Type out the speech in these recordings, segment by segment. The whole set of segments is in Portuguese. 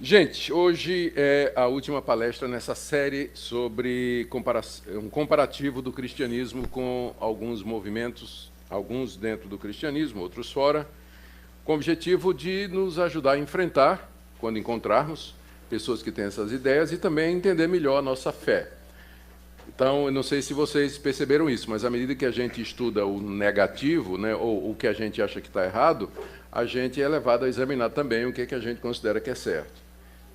Gente, hoje é a última palestra nessa série sobre um comparativo do cristianismo com alguns movimentos, alguns dentro do cristianismo, outros fora, com o objetivo de nos ajudar a enfrentar, quando encontrarmos pessoas que têm essas ideias, e também entender melhor a nossa fé. Então, eu não sei se vocês perceberam isso, mas à medida que a gente estuda o negativo, né, ou o que a gente acha que está errado, a gente é levado a examinar também o que a gente considera que é certo.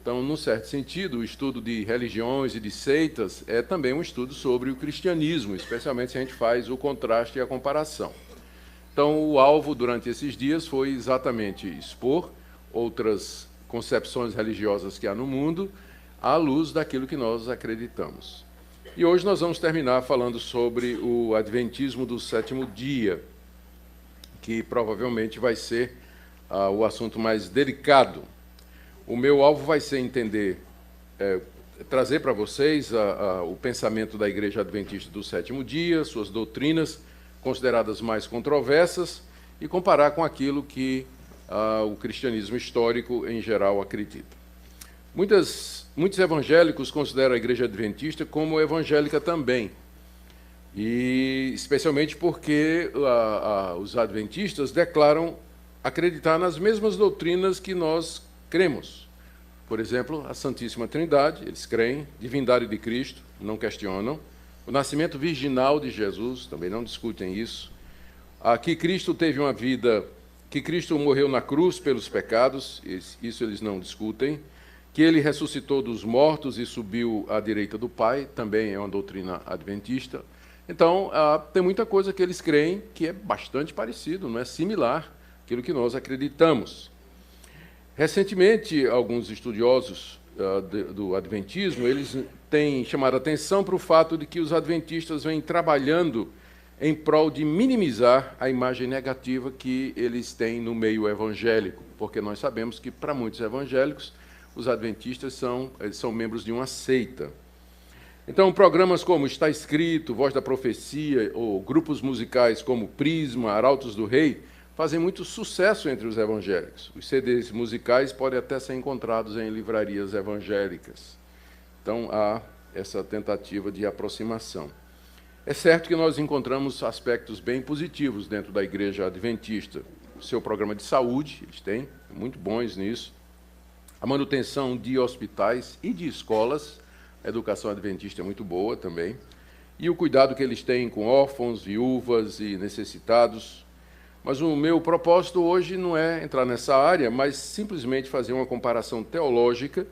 Então, num certo sentido, o estudo de religiões e de seitas é também um estudo sobre o cristianismo, especialmente se a gente faz o contraste e a comparação. Então, o alvo durante esses dias foi exatamente expor outras concepções religiosas que há no mundo à luz daquilo que nós acreditamos. E hoje nós vamos terminar falando sobre o adventismo do sétimo dia, que provavelmente vai ser o assunto mais delicado. O meu alvo vai ser trazer para vocês o pensamento da Igreja Adventista do Sétimo Dia, suas doutrinas consideradas mais controversas, e comparar com aquilo que o cristianismo histórico, em geral, acredita. Muitos evangélicos consideram a Igreja Adventista como evangélica também, e especialmente porque os adventistas declaram acreditar nas mesmas doutrinas que nós cremos. Por exemplo, a Santíssima Trindade, eles creem, divindade de Cristo, não questionam, o nascimento virginal de Jesus, também não discutem isso, que Cristo teve uma vida, que Cristo morreu na cruz pelos pecados, isso eles não discutem, que ele ressuscitou dos mortos e subiu à direita do Pai, também é uma doutrina adventista. Então, tem muita coisa que eles creem que é bastante parecido, não é similar àquilo que nós acreditamos. Recentemente, alguns estudiosos do adventismo, eles têm chamado a atenção para o fato de que os adventistas vêm trabalhando em prol de minimizar a imagem negativa que eles têm no meio evangélico, porque nós sabemos que, para muitos evangélicos, os adventistas são membros de uma seita. Então, programas como Está Escrito, Voz da Profecia, ou grupos musicais como Prisma, Arautos do Rei, fazem muito sucesso entre os evangélicos. Os CDs musicais podem até ser encontrados em livrarias evangélicas. Então, há essa tentativa de aproximação. É certo que nós encontramos aspectos bem positivos dentro da Igreja Adventista. O seu programa de saúde, eles têm, muito bons nisso. A manutenção de hospitais e de escolas, a educação adventista é muito boa também. E o cuidado que eles têm com órfãos, viúvas e necessitados. Mas o meu propósito hoje não é entrar nessa área, mas simplesmente fazer uma comparação teológica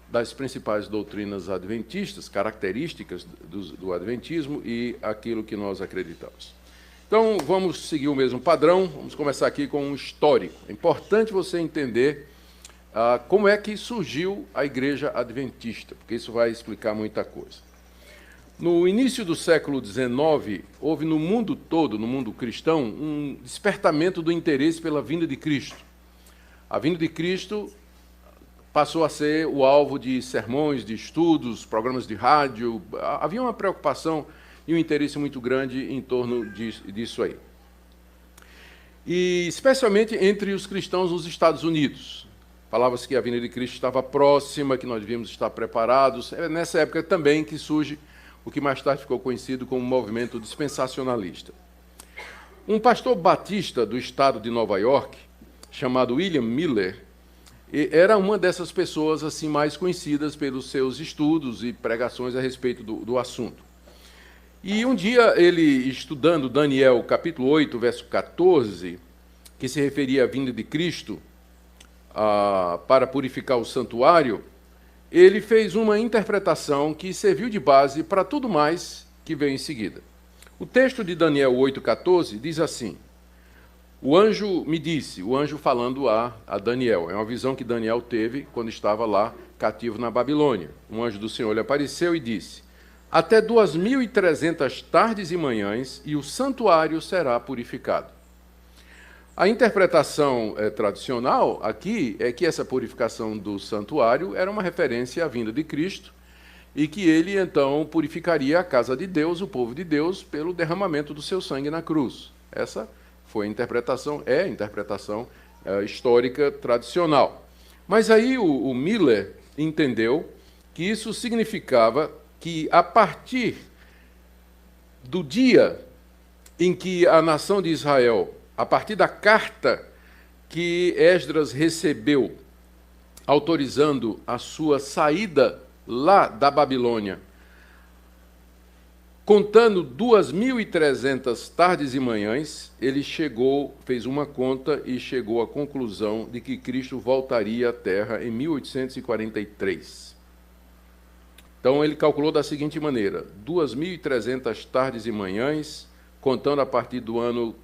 das principais doutrinas adventistas, características do adventismo e aquilo que nós acreditamos. Então, vamos seguir o mesmo padrão, vamos começar aqui com um histórico. É importante você entender como é que surgiu a Igreja Adventista, porque isso vai explicar muita coisa. No início do século XIX, houve no mundo todo, no mundo cristão, um despertamento do interesse pela vinda de Cristo. A vinda de Cristo passou a ser o alvo de sermões, de estudos, programas de rádio. Havia uma preocupação e um interesse muito grande em torno disso aí. E especialmente entre os cristãos nos Estados Unidos. Falava-se que a vinda de Cristo estava próxima, que nós devíamos estar preparados. É nessa época também que surge o que mais tarde ficou conhecido como movimento dispensacionalista. Um pastor batista do estado de Nova York, chamado William Miller, era uma dessas pessoas assim mais conhecidas pelos seus estudos e pregações a respeito do assunto. E um dia ele, estudando Daniel, capítulo 8, verso 14, que se referia à vinda de Cristo para purificar o santuário, ele fez uma interpretação que serviu de base para tudo mais que veio em seguida. O texto de Daniel 8,14 diz assim: o anjo me disse, o anjo falando a Daniel, é uma visão que Daniel teve quando estava lá cativo na Babilônia. Um anjo do Senhor lhe apareceu e disse: até 2.300 tardes e manhãs e o santuário será purificado. A interpretação tradicional aqui é que essa purificação do santuário era uma referência à vinda de Cristo e que ele, então, purificaria a casa de Deus, o povo de Deus, pelo derramamento do seu sangue na cruz. Essa foi a interpretação, a interpretação histórica tradicional. Mas aí o Miller entendeu que isso significava que, a partir do dia em que a nação de Israel, a partir da carta que Esdras recebeu, autorizando a sua saída lá da Babilônia, contando 2.300 tardes e manhãs, ele fez uma conta e chegou à conclusão de que Cristo voltaria à Terra em 1843. Então ele calculou da seguinte maneira: 2.300 tardes e manhãs, contando a partir do ano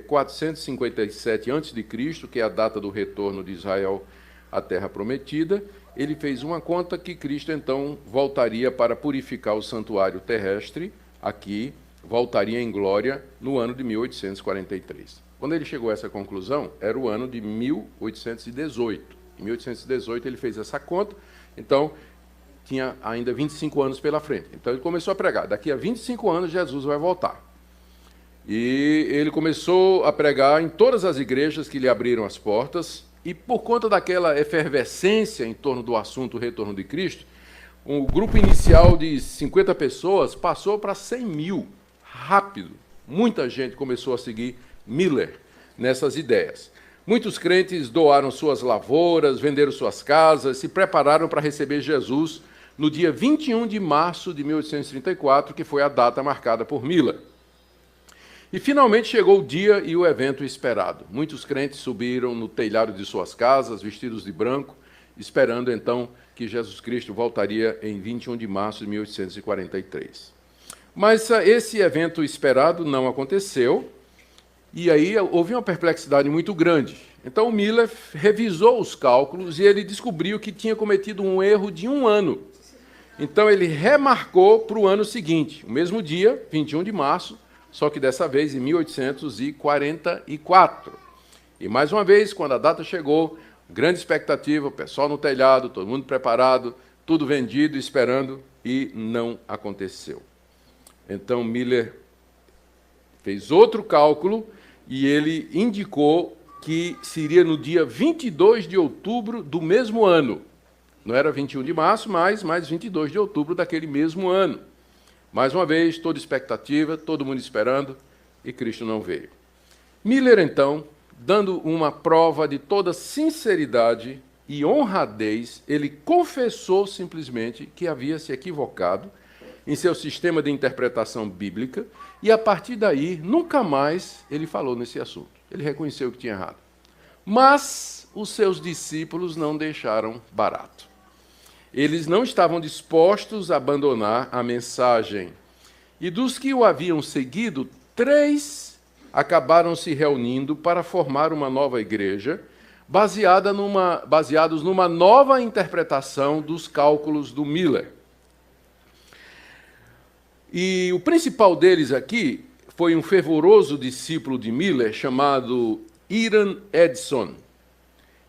457 a.C., que é a data do retorno de Israel à Terra Prometida. Ele fez uma conta que Cristo, então, voltaria para purificar o santuário terrestre, aqui, voltaria em glória no ano de 1843. Quando ele chegou a essa conclusão, era o ano de 1818. Em 1818 ele fez essa conta, então tinha ainda 25 anos pela frente. Então ele começou a pregar: daqui a 25 anos Jesus vai voltar. E ele começou a pregar em todas as igrejas que lhe abriram as portas, e por conta daquela efervescência em torno do assunto retorno de Cristo, um grupo inicial de 50 pessoas passou para 100 mil, rápido. Muita gente começou a seguir Miller nessas ideias. Muitos crentes doaram suas lavouras, venderam suas casas, se prepararam para receber Jesus no dia 21 de março de 1834, que foi a data marcada por Miller. E finalmente chegou o dia e o evento esperado. Muitos crentes subiram no telhado de suas casas, vestidos de branco, esperando então que Jesus Cristo voltaria em 21 de março de 1843. Mas esse evento esperado não aconteceu, e aí houve uma perplexidade muito grande. Então o Miller revisou os cálculos e ele descobriu que tinha cometido um erro de 1 ano. Então ele remarcou para o ano seguinte, o mesmo dia, 21 de março, só que dessa vez em 1844. E mais uma vez, quando a data chegou, grande expectativa, o pessoal no telhado, todo mundo preparado, tudo vendido, esperando, e não aconteceu. Então Miller fez outro cálculo e ele indicou que seria no dia 22 de outubro do mesmo ano. Não era 21 de março, mas 22 de outubro daquele mesmo ano. Mais uma vez, toda expectativa, todo mundo esperando, e Cristo não veio. Miller, então, dando uma prova de toda sinceridade e honradez, ele confessou simplesmente que havia se equivocado em seu sistema de interpretação bíblica, e a partir daí, nunca mais ele falou nesse assunto. Ele reconheceu que tinha errado. Mas os seus discípulos não deixaram barato. Eles não estavam dispostos a abandonar a mensagem. E dos que o haviam seguido, 3 acabaram se reunindo para formar uma nova igreja, baseados numa nova interpretação dos cálculos do Miller. E o principal deles aqui foi um fervoroso discípulo de Miller chamado Hiram Edson,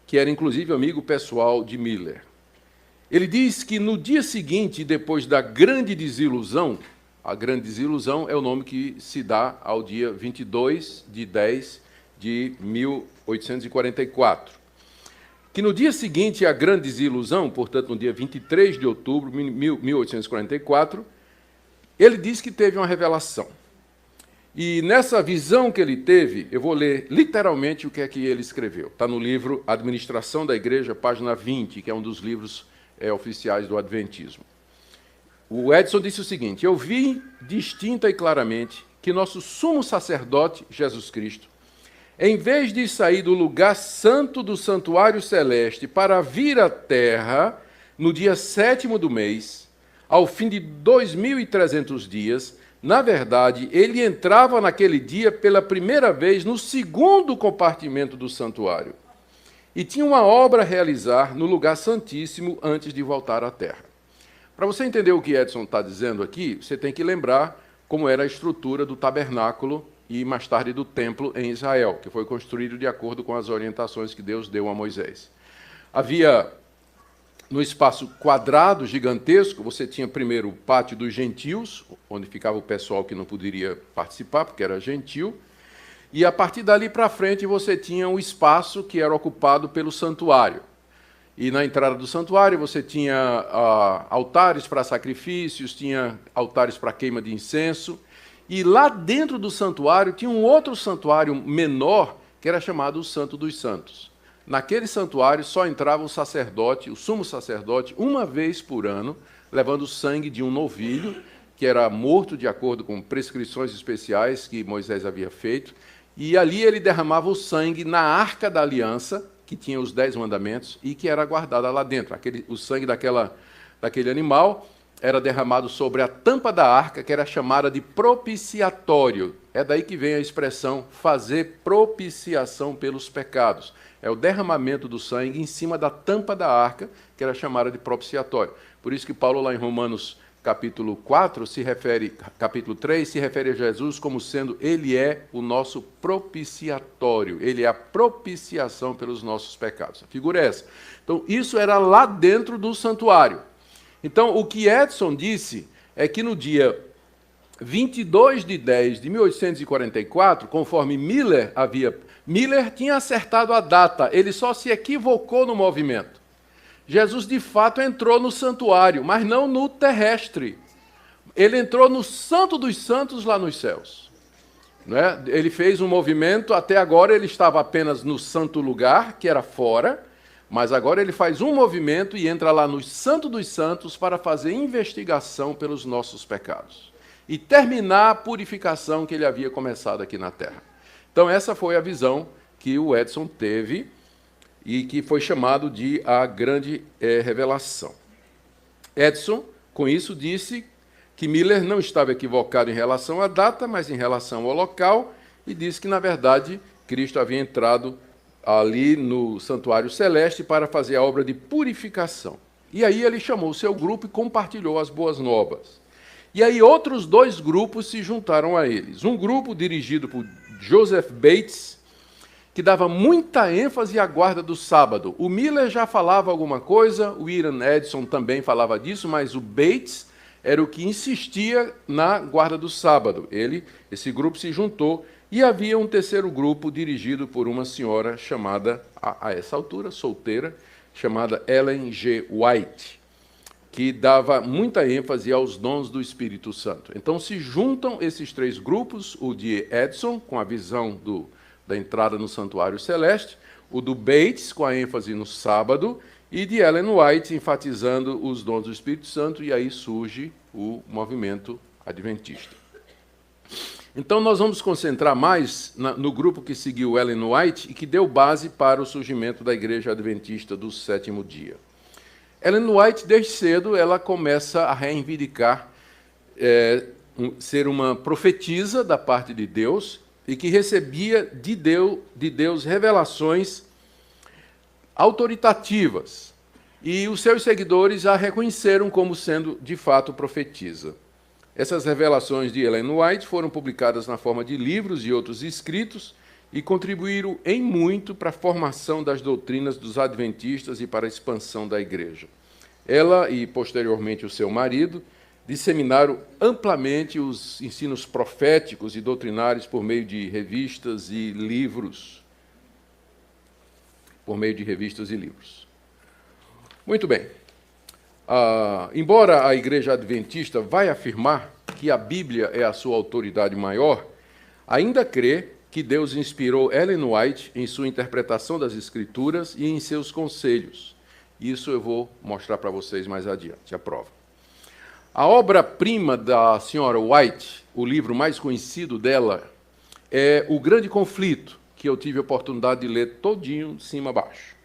que era inclusive amigo pessoal de Miller. Ele diz que no dia seguinte, depois da grande desilusão, a grande desilusão é o nome que se dá ao dia 22 de 10 de 1844, que no dia seguinte à grande desilusão, portanto no dia 23 de outubro de 1844, ele diz que teve uma revelação. E nessa visão que ele teve, eu vou ler literalmente o que é que ele escreveu. Está no livro Administração da Igreja, página 20, que é um dos livros oficiais do Adventismo. O Edson disse o seguinte: eu vi distinta e claramente que nosso sumo sacerdote, Jesus Cristo, em vez de sair do lugar santo do santuário celeste para vir à terra no dia 7º do mês, ao fim de 2.300 dias, na verdade, ele entrava naquele dia pela primeira vez no 2º compartimento do santuário e tinha uma obra a realizar no lugar santíssimo antes de voltar à terra. Para você entender o que Edson está dizendo aqui, você tem que lembrar como era a estrutura do tabernáculo e, mais tarde, do templo em Israel, que foi construído de acordo com as orientações que Deus deu a Moisés. Havia, no espaço quadrado gigantesco, você tinha primeiro o pátio dos gentios, onde ficava o pessoal que não poderia participar, porque era gentil, e a partir dali para frente você tinha um espaço que era ocupado pelo santuário. E na entrada do santuário você tinha altares para sacrifícios, tinha altares para queima de incenso. E lá dentro do santuário tinha um outro santuário menor, que era chamado o Santo dos Santos. Naquele santuário só entrava o sacerdote, o sumo sacerdote, uma vez por ano, levando o sangue de um novilho, que era morto de acordo com prescrições especiais que Moisés havia feito. E ali ele derramava o sangue na Arca da Aliança, que tinha os 10 mandamentos, e que era guardada lá dentro. O sangue daquele animal era derramado sobre a tampa da arca, que era chamada de propiciatório. É daí que vem a expressão fazer propiciação pelos pecados. É o derramamento do sangue em cima da tampa da arca, que era chamada de propiciatório. Por isso que Paulo, lá em Romanos capítulo 4, capítulo 3, se refere a Jesus como sendo, ele é o nosso propiciatório, ele é a propiciação pelos nossos pecados. A figura é essa. Então, isso era lá dentro do santuário. Então, o que Edson disse é que no dia 22 de 10 de 1844, conforme Miller tinha acertado a data, ele só se equivocou no movimento. Jesus, de fato, entrou no santuário, mas não no terrestre. Ele entrou no Santo dos Santos lá nos céus. Não é? Ele fez um movimento, até agora ele estava apenas no santo lugar, que era fora, mas agora ele faz um movimento e entra lá no Santo dos Santos para fazer investigação pelos nossos pecados e terminar a purificação que ele havia começado aqui na Terra. Então, essa foi a visão que o Edson teve e que foi chamado de a grande revelação. Edson, com isso, disse que Miller não estava equivocado em relação à data, mas em relação ao local, e disse que, na verdade, Cristo havia entrado ali no santuário celeste para fazer a obra de purificação. E aí ele chamou o seu grupo e compartilhou as boas novas. E aí outros 2 grupos se juntaram a eles. Um grupo dirigido por Joseph Bates, que dava muita ênfase à guarda do sábado. O Miller já falava alguma coisa, o Ian Edson também falava disso, mas o Bates era o que insistia na guarda do sábado. Esse grupo se juntou, e havia um terceiro grupo dirigido por uma senhora chamada, a essa altura, solteira, chamada Ellen G. White, que dava muita ênfase aos dons do Espírito Santo. Então se juntam esses 3 grupos, o de Edson, com a visão da entrada no santuário celeste, o do Bates, com a ênfase no sábado, e de Ellen White, enfatizando os dons do Espírito Santo, e aí surge o movimento adventista. Então, nós vamos concentrar mais no grupo que seguiu Ellen White e que deu base para o surgimento da Igreja Adventista do Sétimo Dia. Ellen White, desde cedo, ela começa a reivindicar ser uma profetisa da parte de Deus e que recebia de Deus revelações autoritativas. E os seus seguidores a reconheceram como sendo, de fato, profetisa. Essas revelações de Ellen White foram publicadas na forma de livros e outros escritos e contribuíram em muito para a formação das doutrinas dos adventistas e para a expansão da igreja. Ela e, posteriormente, o seu marido disseminaram amplamente os ensinos proféticos e doutrinários por meio de revistas e livros. Muito bem. Embora a Igreja Adventista vai afirmar que a Bíblia é a sua autoridade maior, ainda crê que Deus inspirou Ellen White em sua interpretação das Escrituras e em seus conselhos. Isso eu vou mostrar para vocês mais adiante, a prova. A obra-prima da senhora White, o livro mais conhecido dela, é O Grande Conflito, que eu tive a oportunidade de ler todinho, de cima a baixo.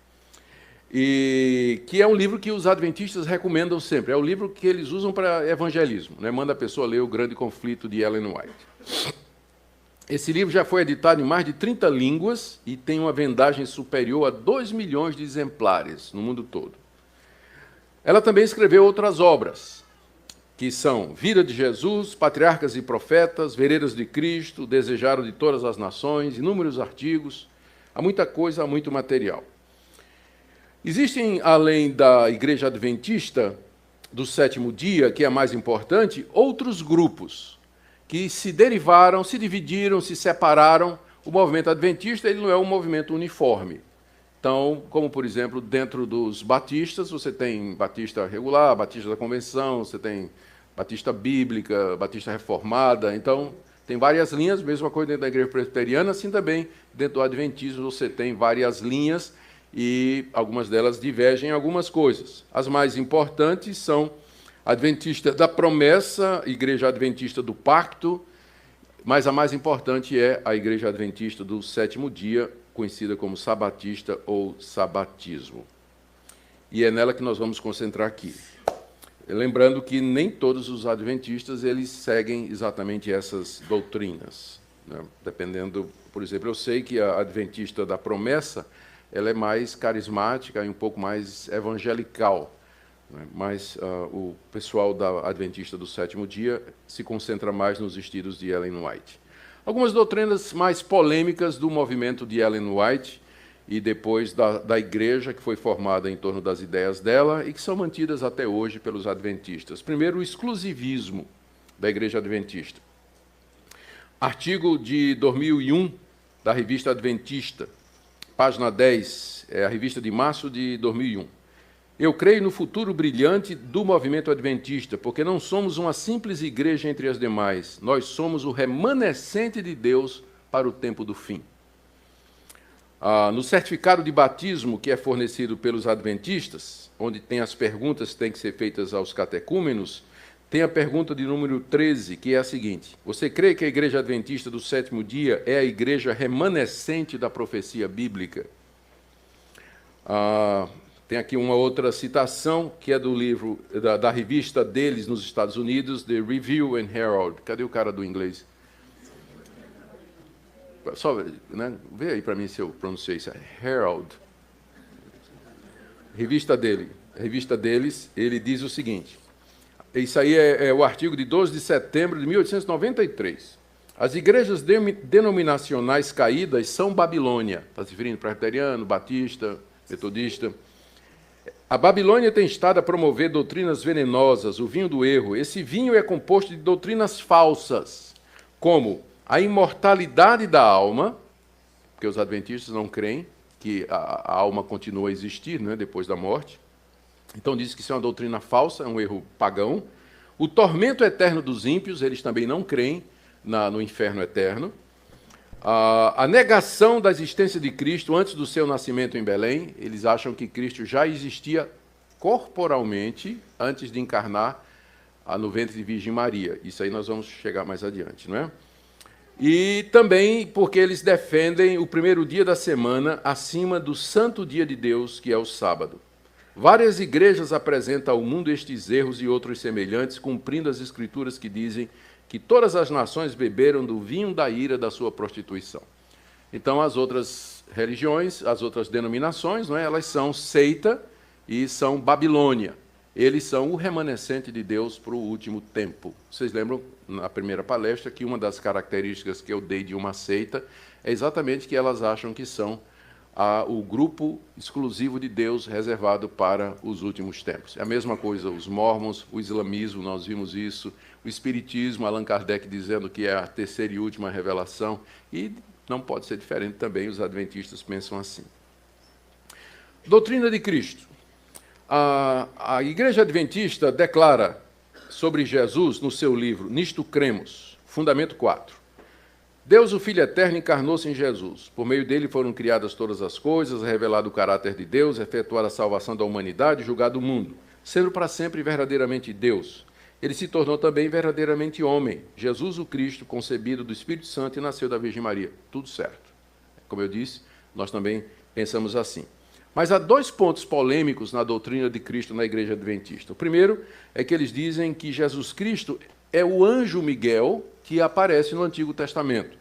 E que é um livro que os adventistas recomendam sempre. É o livro que eles usam para evangelismo, né? Manda a pessoa ler O Grande Conflito, de Ellen White. Esse livro já foi editado em mais de 30 línguas e tem uma vendagem superior a 2 milhões de exemplares no mundo todo. Ela também escreveu outras obras, que são Vida de Jesus, Patriarcas e Profetas, Veredas de Cristo, Desejado de Todas as Nações, inúmeros artigos. Há muita coisa, há muito material. Existem, além da Igreja Adventista do Sétimo Dia, que é a mais importante, outros grupos que se derivaram, se dividiram, se separaram. O movimento adventista ele não é um movimento uniforme. Então, como, por exemplo, dentro dos batistas, você tem batista regular, batista da convenção, você tem batista bíblica, batista reformada. Então, tem várias linhas, mesma coisa dentro da igreja presbiteriana, assim também dentro do adventismo você tem várias linhas e algumas delas divergem em algumas coisas. As mais importantes são a Adventista da Promessa, Igreja Adventista do Pacto, mas a mais importante é a Igreja Adventista do Sétimo Dia, conhecida como Sabatista ou Sabatismo. E é nela que nós vamos concentrar aqui. Lembrando que nem todos os adventistas eles seguem exatamente essas doutrinas, né? Dependendo, por exemplo, eu sei que a Adventista da Promessa ela é mais carismática e um pouco mais evangelical, né? Mas o pessoal da Adventista do Sétimo Dia se concentra mais nos estilos de Ellen White. Algumas doutrinas mais polêmicas do movimento de Ellen White e depois da igreja que foi formada em torno das ideias dela e que são mantidas até hoje pelos adventistas. Primeiro, o exclusivismo da Igreja Adventista. Artigo de 2001 da Revista Adventista, página 10, é a revista de março de 2001. Eu creio no futuro brilhante do movimento adventista, porque não somos uma simples igreja entre as demais, nós somos o remanescente de Deus para o tempo do fim. No certificado de batismo que é fornecido pelos adventistas, onde tem as perguntas que têm que ser feitas aos catecúmenos, tem a pergunta de número 13, que é a seguinte: você crê que a Igreja Adventista do Sétimo Dia é a igreja remanescente da profecia bíblica? Tem aqui uma outra citação, que é do livro, da revista deles nos Estados Unidos, The Review and Herald. Cadê o cara do inglês? Só, né? Vê aí para mim se eu pronunciei isso. Herald. Revista deles, ele diz o seguinte. Isso aí é o artigo de 12 de setembro de 1893. As igrejas denominacionais caídas são Babilônia. Está se referindo presbiteriano, batista, metodista. A Babilônia tem estado a promover doutrinas venenosas, o vinho do erro. Esse vinho é composto de doutrinas falsas, como a imortalidade da alma, porque os adventistas não creem que a alma continua a existir, né, depois da morte. Então diz que isso é uma doutrina falsa, é um erro pagão. O tormento eterno dos ímpios, eles também não creem no inferno eterno. A negação da existência de Cristo antes do seu nascimento em Belém, eles acham que Cristo já existia corporalmente antes de encarnar no ventre de Virgem Maria. Isso aí nós vamos chegar mais adiante, não é? E também porque eles defendem o primeiro dia da semana acima do santo dia de Deus, que é o sábado. Várias igrejas apresentam ao mundo estes erros e outros semelhantes, cumprindo as escrituras que dizem que todas as nações beberam do vinho da ira da sua prostituição. Então, as outras religiões, as outras denominações, não é? Elas são seita e são Babilônia. Eles são o remanescente de Deus para o último tempo. Vocês lembram, na primeira palestra, que uma das características que eu dei de uma seita é exatamente que elas acham que são o grupo exclusivo de Deus reservado para os últimos tempos. É a mesma coisa os mormons, o islamismo, nós vimos isso, o espiritismo, Allan Kardec dizendo que é a terceira e última revelação, e não pode ser diferente também, os adventistas pensam assim. Doutrina de Cristo. A Igreja Adventista declara sobre Jesus no seu livro Nisto Cremos, Fundamento 4. Deus, o Filho Eterno, encarnou-se em Jesus. Por meio dele foram criadas todas as coisas, revelado o caráter de Deus, efetuada a salvação da humanidade, julgado o mundo, sendo para sempre verdadeiramente Deus. Ele se tornou também verdadeiramente homem. Jesus, o Cristo, concebido do Espírito Santo e nasceu da Virgem Maria. Tudo certo. Como eu disse, nós também pensamos assim. Mas há dois pontos polêmicos na doutrina de Cristo na Igreja Adventista. O primeiro é que eles dizem que Jesus Cristo é o anjo Miguel que aparece no Antigo Testamento.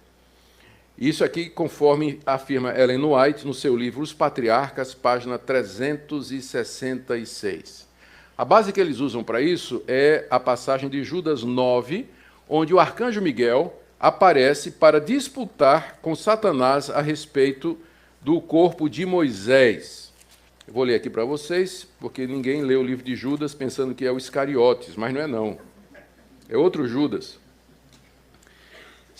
Isso aqui, conforme afirma Ellen White no seu livro Os Patriarcas, página 366. A base que eles usam para isso é a passagem de Judas 9, onde o arcanjo Miguel aparece para disputar com Satanás a respeito do corpo de Moisés. Eu vou ler aqui para vocês, porque ninguém lê o livro de Judas pensando que é o Iscariotes, mas não é não. É outro Judas.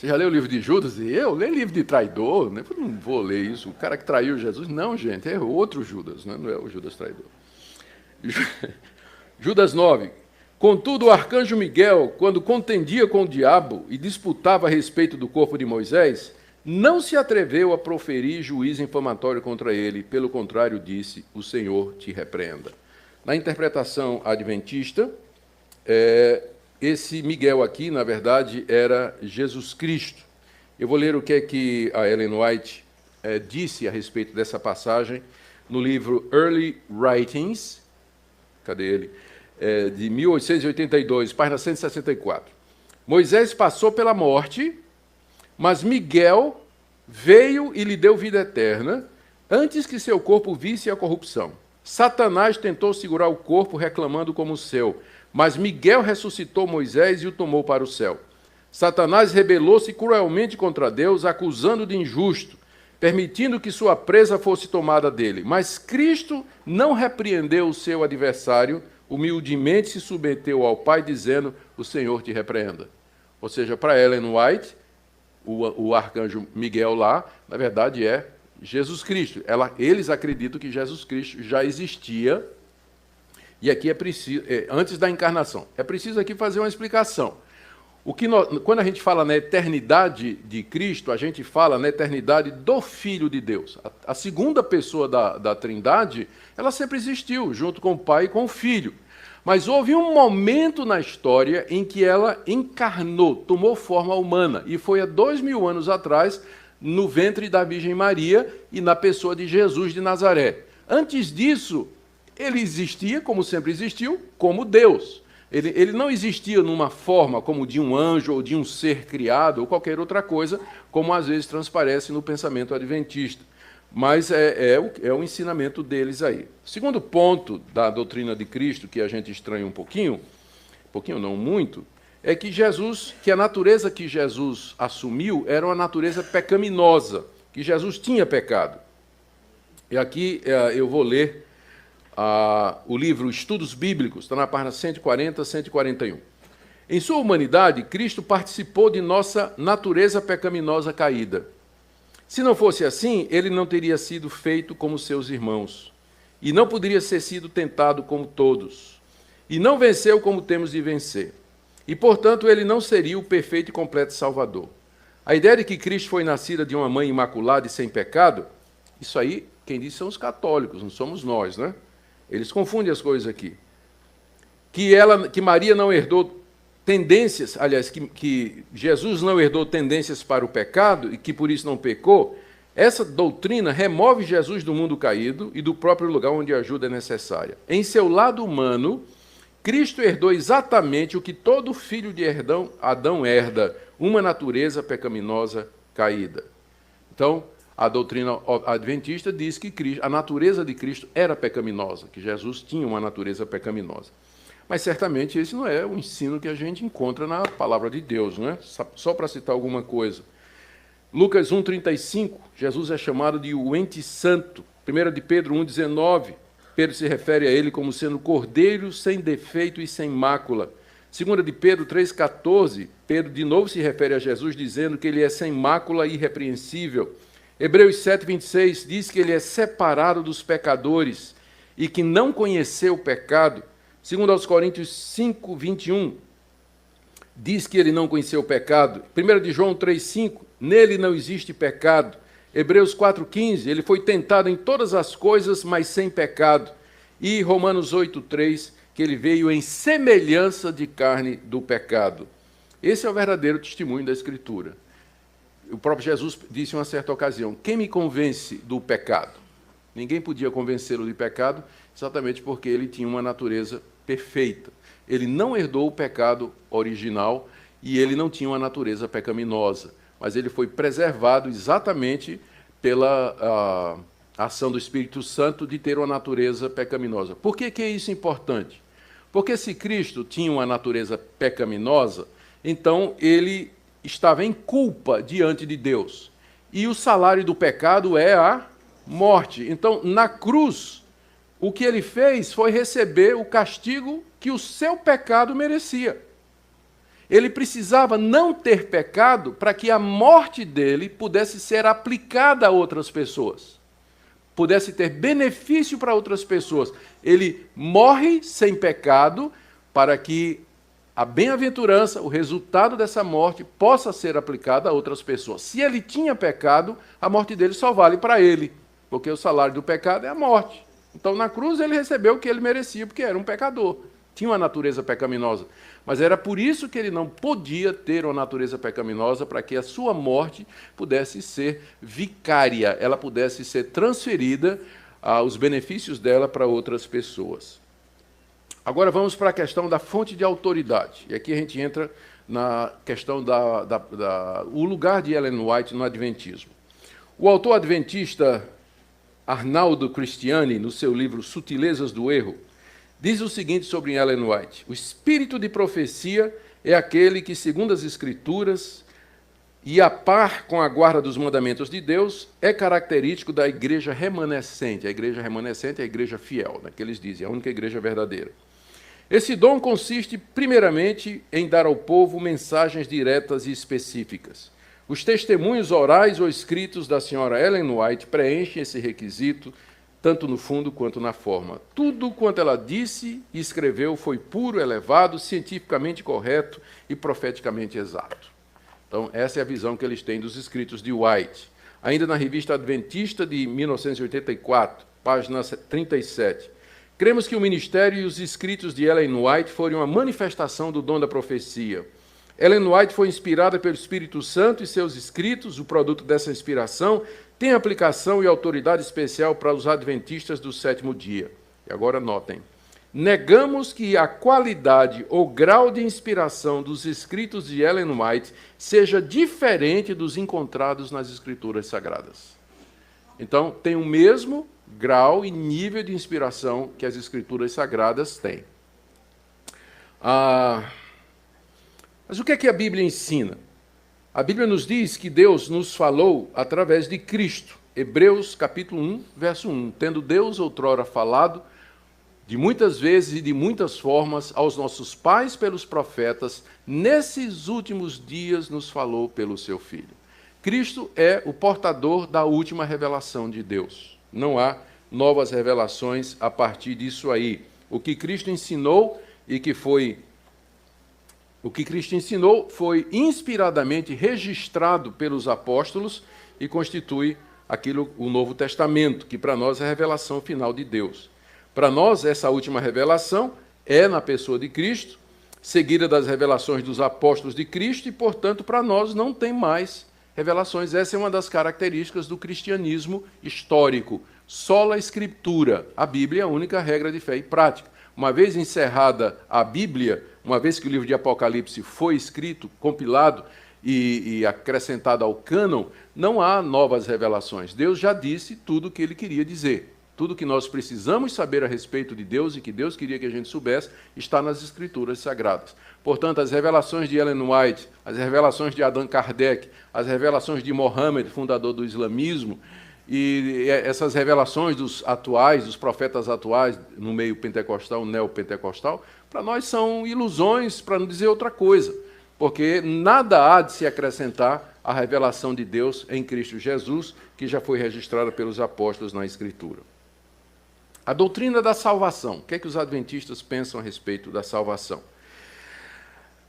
Você já leu o livro de Judas? E eu leio livro de traidor, né? Eu não vou ler isso. O cara que traiu Jesus, não, gente, é outro Judas, né? Não é o Judas traidor. Judas 9. Contudo, o arcanjo Miguel, quando contendia com o diabo e disputava a respeito do corpo de Moisés, não se atreveu a proferir juízo infamatório contra ele. Pelo contrário, disse: o Senhor te repreenda. Na interpretação adventista, esse Miguel aqui, na verdade, era Jesus Cristo. Eu vou ler o que é que a Ellen White disse a respeito dessa passagem no livro Early Writings, cadê ele? De 1882, página 164. Moisés passou pela morte, mas Miguel veio e lhe deu vida eterna, antes que seu corpo visse a corrupção. Satanás tentou segurar o corpo, reclamando como seu, mas Miguel ressuscitou Moisés e o tomou para o céu. Satanás rebelou-se cruelmente contra Deus, acusando de injusto, permitindo que sua presa fosse tomada dele. Mas Cristo não repreendeu o seu adversário, humildemente se submeteu ao Pai, dizendo: o Senhor te repreenda. Ou seja, para Ellen White, o arcanjo Miguel lá, na verdade, é Jesus Cristo. Eles acreditam que Jesus Cristo já existia, e aqui é preciso, antes da encarnação. É preciso aqui fazer uma explicação. Quando a gente fala na eternidade de Cristo, a gente fala na eternidade do Filho de Deus. A segunda pessoa da Trindade, ela sempre existiu, junto com o Pai e com o Filho. Mas houve um momento na história em que ela encarnou, tomou forma humana, e foi há 2000 anos atrás, no ventre da Virgem Maria e na pessoa de Jesus de Nazaré. Antes disso, ele existia, como sempre existiu, como Deus. Ele não existia numa forma como de um anjo ou de um ser criado ou qualquer outra coisa, como às vezes transparece no pensamento adventista. Mas é o ensinamento deles aí. O segundo ponto da doutrina de Cristo, que a gente estranha um pouquinho não muito, é que a natureza que Jesus assumiu era uma natureza pecaminosa, que Jesus tinha pecado. E aqui eu vou ler o livro Estudos Bíblicos, está na página 140, 141. Em sua humanidade, Cristo participou de nossa natureza pecaminosa caída. Se não fosse assim, ele não teria sido feito como seus irmãos, e não poderia ser sido tentado como todos, e não venceu como temos de vencer. E, portanto, ele não seria o perfeito e completo Salvador. A ideia de que Cristo foi nascida de uma mãe imaculada e sem pecado, isso aí, quem diz são os católicos, não somos nós, né? Eles confundem as coisas aqui. Que Maria não herdou tendências, aliás, que Jesus não herdou tendências para o pecado e que por isso não pecou, essa doutrina remove Jesus do mundo caído e do próprio lugar onde a ajuda é necessária. Em seu lado humano, Cristo herdou exatamente o que todo filho de Adão herda, uma natureza pecaminosa caída. Então, a doutrina adventista diz que a natureza de Cristo era pecaminosa, que Jesus tinha uma natureza pecaminosa. Mas certamente esse não é o ensino que a gente encontra na palavra de Deus, não é? Só para citar alguma coisa. Lucas 1,35, Jesus é chamado de o ente santo. 1 de Pedro 1,19, Pedro se refere a ele como sendo cordeiro sem defeito e sem mácula. 2 de Pedro 3,14, Pedro de novo se refere a Jesus dizendo que ele é sem mácula e irrepreensível. Hebreus 7,26 diz que ele é separado dos pecadores e que não conheceu o pecado. 2 Coríntios 5,21 diz que ele não conheceu o pecado. 1 de João 3,5, nele não existe pecado. Hebreus 4,15, ele foi tentado em todas as coisas, mas sem pecado. E Romanos 8,3, que ele veio em semelhança de carne do pecado. Esse é o verdadeiro testemunho da Escritura. O próprio Jesus disse em uma certa ocasião: quem me convence do pecado? Ninguém podia convencê-lo de pecado, exatamente porque ele tinha uma natureza perfeita. Ele não herdou o pecado original e ele não tinha uma natureza pecaminosa, mas ele foi preservado exatamente pela ação do Espírito Santo de ter uma natureza pecaminosa. Por que é isso importante? Porque se Cristo tinha uma natureza pecaminosa, então ele estava em culpa diante de Deus. E o salário do pecado é a morte. Então, na cruz, o que ele fez foi receber o castigo que o seu pecado merecia. ele precisava não ter pecado para que a morte dele pudesse ser aplicada a outras pessoas, pudesse ter benefício para outras pessoas. Ele morre sem pecado para que a bem-aventurança, o resultado dessa morte, possa ser aplicado a outras pessoas. Se ele tinha pecado, a morte dele só vale para ele, porque o salário do pecado é a morte. Então, na cruz, ele recebeu o que ele merecia, porque era um pecador, tinha uma natureza pecaminosa. Mas era por isso que ele não podia ter uma natureza pecaminosa, para que a sua morte pudesse ser vicária, ela pudesse ser transferida, os benefícios dela para outras pessoas. Agora vamos para a questão da fonte de autoridade. E aqui a gente entra na questão o lugar de Ellen White no Adventismo. O autor adventista Arnaldo Cristiani, no seu livro Sutilezas do Erro, diz o seguinte sobre Ellen White: o espírito de profecia é aquele que, segundo as Escrituras, e a par com a guarda dos mandamentos de Deus, é característico da igreja remanescente. A igreja remanescente é a igreja fiel, né, que eles dizem, a única igreja verdadeira. Esse dom consiste, primeiramente, em dar ao povo mensagens diretas e específicas. Os testemunhos orais ou escritos da senhora Ellen White preenchem esse requisito, tanto no fundo quanto na forma. Tudo quanto ela disse e escreveu foi puro, elevado, cientificamente correto e profeticamente exato. Então, essa é a visão que eles têm dos escritos de White. Ainda na Revista Adventista de 1984, página 37. Cremos que o ministério e os escritos de Ellen White foram uma manifestação do dom da profecia. Ellen White foi inspirada pelo Espírito Santo e seus escritos, o produto dessa inspiração, tem aplicação e autoridade especial para os adventistas do sétimo dia. E agora notem. Negamos que a qualidade ou grau de inspiração dos escritos de Ellen White seja diferente dos encontrados nas Escrituras Sagradas. Então, tem o mesmo grau e nível de inspiração que as Escrituras Sagradas têm. Mas o que é que a Bíblia ensina? A Bíblia nos diz que Deus nos falou através de Cristo. Hebreus capítulo 1, verso 1. Tendo Deus outrora falado de muitas vezes e de muitas formas aos nossos pais pelos profetas, nesses últimos dias nos falou pelo seu Filho. Cristo é o portador da última revelação de Deus. Não há novas revelações a partir disso aí. O que Cristo ensinou foi inspiradamente registrado pelos apóstolos e constitui o Novo Testamento, que para nós é a revelação final de Deus. Para nós, essa última revelação é na pessoa de Cristo, seguida das revelações dos apóstolos de Cristo, e, portanto, para nós não tem mais revelações. Essa é uma das características do cristianismo histórico. Sola Escritura. A Bíblia é a única regra de fé e prática. Uma vez encerrada a Bíblia, uma vez que o livro de Apocalipse foi escrito, compilado e acrescentado ao cânon, não há novas revelações. Deus já disse tudo o que ele queria dizer. Tudo que nós precisamos saber a respeito de Deus e que Deus queria que a gente soubesse está nas Escrituras Sagradas. Portanto, as revelações de Ellen White, as revelações de Allan Kardec, as revelações de Mohammed, fundador do islamismo, e essas revelações dos profetas atuais no meio pentecostal, neopentecostal, para nós são ilusões, para não dizer outra coisa, porque nada há de se acrescentar à revelação de Deus em Cristo Jesus, que já foi registrada pelos apóstolos na Escritura. A doutrina da salvação. O que é que os adventistas pensam a respeito da salvação?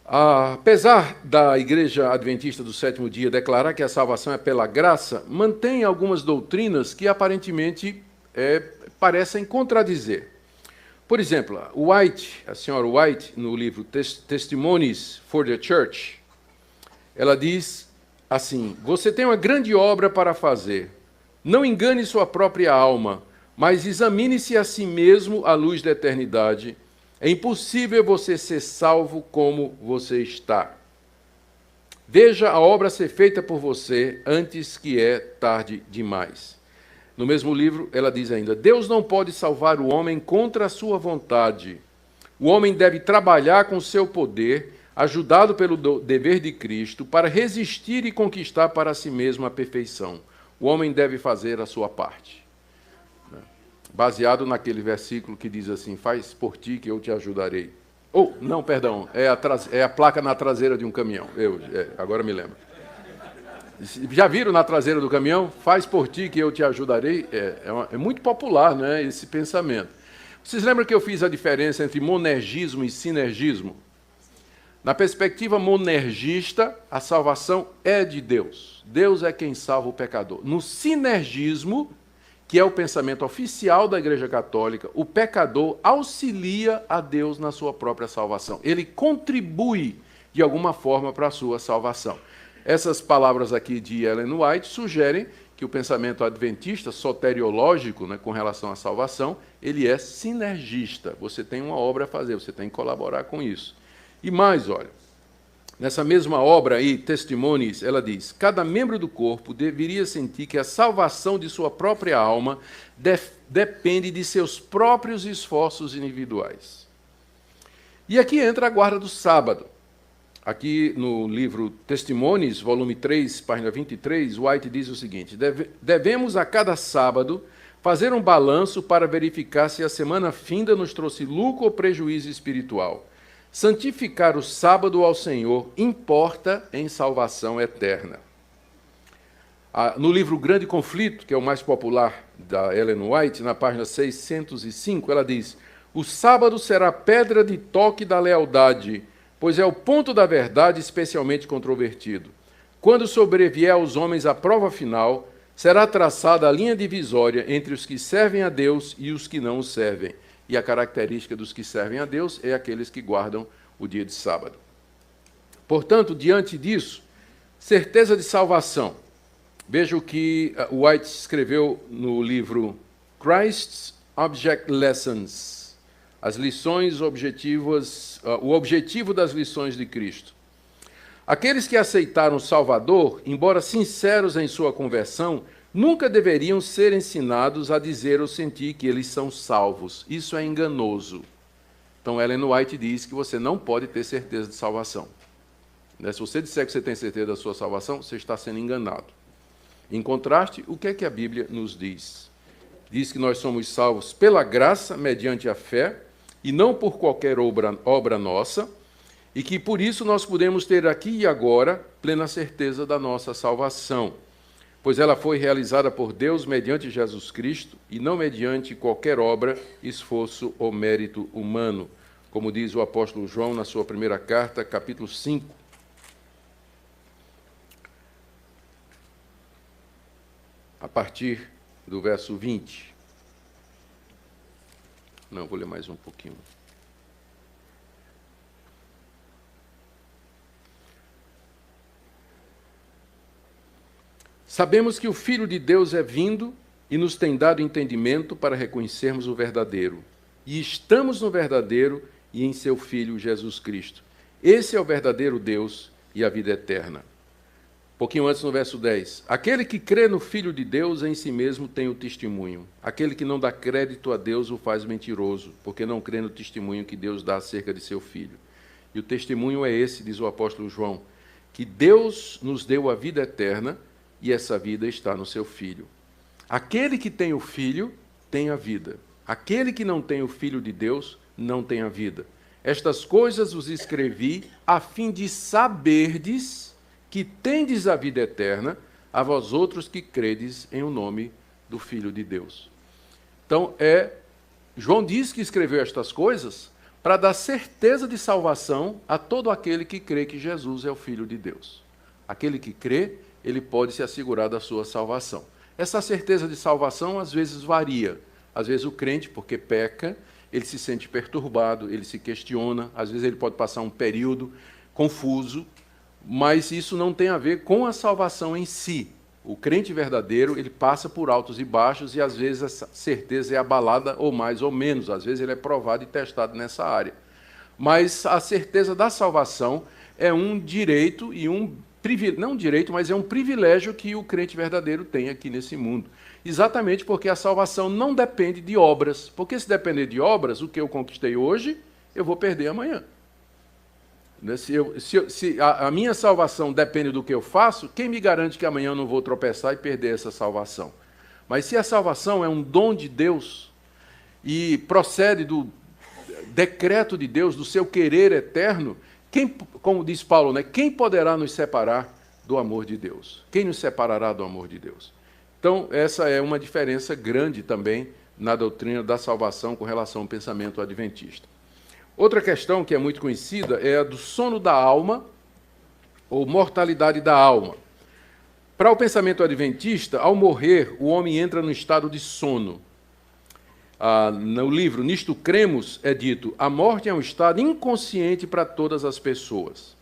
Apesar da Igreja Adventista do Sétimo Dia declarar que a salvação é pela graça, mantém algumas doutrinas que aparentemente parecem contradizer. Por exemplo, a senhora White, no livro Testimonies for the Church, ela diz assim: você tem uma grande obra para fazer. Não engane sua própria alma, mas examine-se a si mesmo à luz da eternidade. É impossível você ser salvo como você está. Veja a obra ser feita por você antes que é tarde demais. No mesmo livro, ela diz ainda: Deus não pode salvar o homem contra a sua vontade. O homem deve trabalhar com seu poder, ajudado pelo dever de Cristo, para resistir e conquistar para si mesmo a perfeição. O homem deve fazer a sua parte. Baseado naquele versículo que diz assim: faz por ti que eu te ajudarei. Não, perdão, é a placa na traseira de um caminhão. Agora me lembro. Já viram na traseira do caminhão? Faz por ti que eu te ajudarei. É muito popular, né, esse pensamento. Vocês lembram que eu fiz a diferença entre monergismo e sinergismo? Na perspectiva monergista, a salvação é de Deus. Deus é quem salva o pecador. No sinergismo, que é o pensamento oficial da Igreja Católica, o pecador auxilia a Deus na sua própria salvação. Ele contribui, de alguma forma, para a sua salvação. Essas palavras aqui de Ellen White sugerem que o pensamento adventista, soteriológico, né, com relação à salvação, ele é sinergista. Você tem uma obra a fazer, você tem que colaborar com isso. E mais, olha, nessa mesma obra aí, Testimonies, ela diz: cada membro do corpo deveria sentir que a salvação de sua própria alma depende de seus próprios esforços individuais. E aqui entra a guarda do sábado. Aqui no livro Testimonies, volume 3, página 23, White diz o seguinte: devemos a cada sábado fazer um balanço para verificar se a semana finda nos trouxe lucro ou prejuízo espiritual. Santificar o sábado ao Senhor importa em salvação eterna. No livro Grande Conflito, que é o mais popular da Ellen White, na página 605, ela diz: o sábado será pedra de toque da lealdade, pois é o ponto da verdade especialmente controvertido. Quando sobrevier aos homens a prova final, será traçada a linha divisória entre os que servem a Deus e os que não o servem. E a característica dos que servem a Deus é aqueles que guardam o dia de sábado. Portanto, diante disso, certeza de salvação. Veja o que White escreveu no livro Christ's Object Lessons, as lições objetivas, o objetivo das lições de Cristo. Aqueles que aceitaram o Salvador, embora sinceros em sua conversão, nunca deveriam ser ensinados a dizer ou sentir que eles são salvos. Isso é enganoso. Então, Ellen White diz que você não pode ter certeza de salvação. Se você disser que você tem certeza da sua salvação, você está sendo enganado. Em contraste, o que é que a Bíblia nos diz? Diz que nós somos salvos pela graça, mediante a fé, e não por qualquer obra nossa, e que por isso nós podemos ter aqui e agora plena certeza da nossa salvação, pois ela foi realizada por Deus mediante Jesus Cristo e não mediante qualquer obra, esforço ou mérito humano, como diz o apóstolo João na sua primeira carta, capítulo 5. A partir do verso 20. Não, vou ler mais um pouquinho. Sabemos que o Filho de Deus é vindo e nos tem dado entendimento para reconhecermos o verdadeiro. E estamos no verdadeiro e em seu Filho Jesus Cristo. Esse é o verdadeiro Deus e a vida eterna. Um pouquinho antes, no verso 10. Aquele que crê no Filho de Deus em si mesmo tem o testemunho. Aquele que não dá crédito a Deus o faz mentiroso, porque não crê no testemunho que Deus dá acerca de seu Filho. E o testemunho é esse, diz o apóstolo João, que Deus nos deu a vida eterna, e essa vida está no seu Filho. Aquele que tem o Filho tem a vida. Aquele que não tem o Filho de Deus não tem a vida. Estas coisas vos escrevi a fim de saberdes que tendes a vida eterna, a vós outros que credes em o nome do Filho de Deus. Então, João diz que escreveu estas coisas para dar certeza de salvação a todo aquele que crê que Jesus é o Filho de Deus. Aquele que crê, ele pode se assegurar da sua salvação. Essa certeza de salvação às vezes varia. Às vezes o crente, porque peca, ele se sente perturbado, ele se questiona, às vezes ele pode passar um período confuso, mas isso não tem a ver com a salvação em si. O crente verdadeiro, ele passa por altos e baixos e às vezes essa certeza é abalada ou mais ou menos, às vezes ele é provado e testado nessa área. Mas a certeza da salvação é um direito e não um direito, mas é um privilégio que o crente verdadeiro tem aqui nesse mundo. Exatamente porque a salvação não depende de obras. Porque se depender de obras, o que eu conquistei hoje, eu vou perder amanhã. Se a minha salvação depende do que eu faço, quem me garante que amanhã eu não vou tropeçar e perder essa salvação? Mas se a salvação é um dom de Deus e procede decreto de Deus, do seu querer eterno, como diz Paulo, né? Quem poderá nos separar do amor de Deus? Quem nos separará do amor de Deus? Então, essa é uma diferença grande também na doutrina da salvação com relação ao pensamento adventista. Outra questão que é muito conhecida é a do sono da alma, ou mortalidade da alma. Para o pensamento adventista, ao morrer, o homem entra no estado de sono. No livro Nisto Cremos é dito: a morte é um estado inconsciente para todas as pessoas.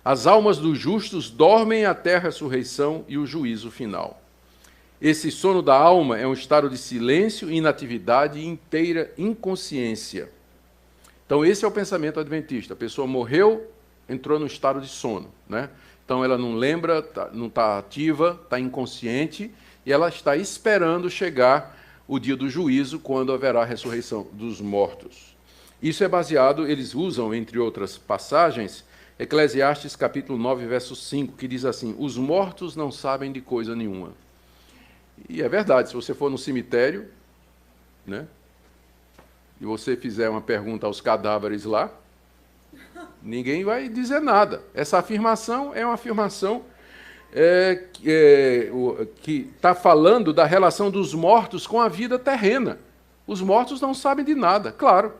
As almas dos justos dormem até a ressurreição e o juízo final. Esse sono da alma é um estado de silêncio, inatividade e inteira inconsciência. Então, esse é o pensamento adventista. A pessoa morreu, entrou no estado de sono, né? Então, ela não lembra, não está ativa, está inconsciente, e ela está esperando chegar o dia do juízo, quando haverá a ressurreição dos mortos. Isso é baseado, eles usam, entre outras passagens, Eclesiastes capítulo 9, verso 5, que diz assim: os mortos não sabem de coisa nenhuma. E é verdade, se você for no cemitério, né, e você fizer uma pergunta aos cadáveres lá, ninguém vai dizer nada. Essa afirmação é uma afirmação que está falando da relação dos mortos com a vida terrena. Os mortos não sabem de nada, claro.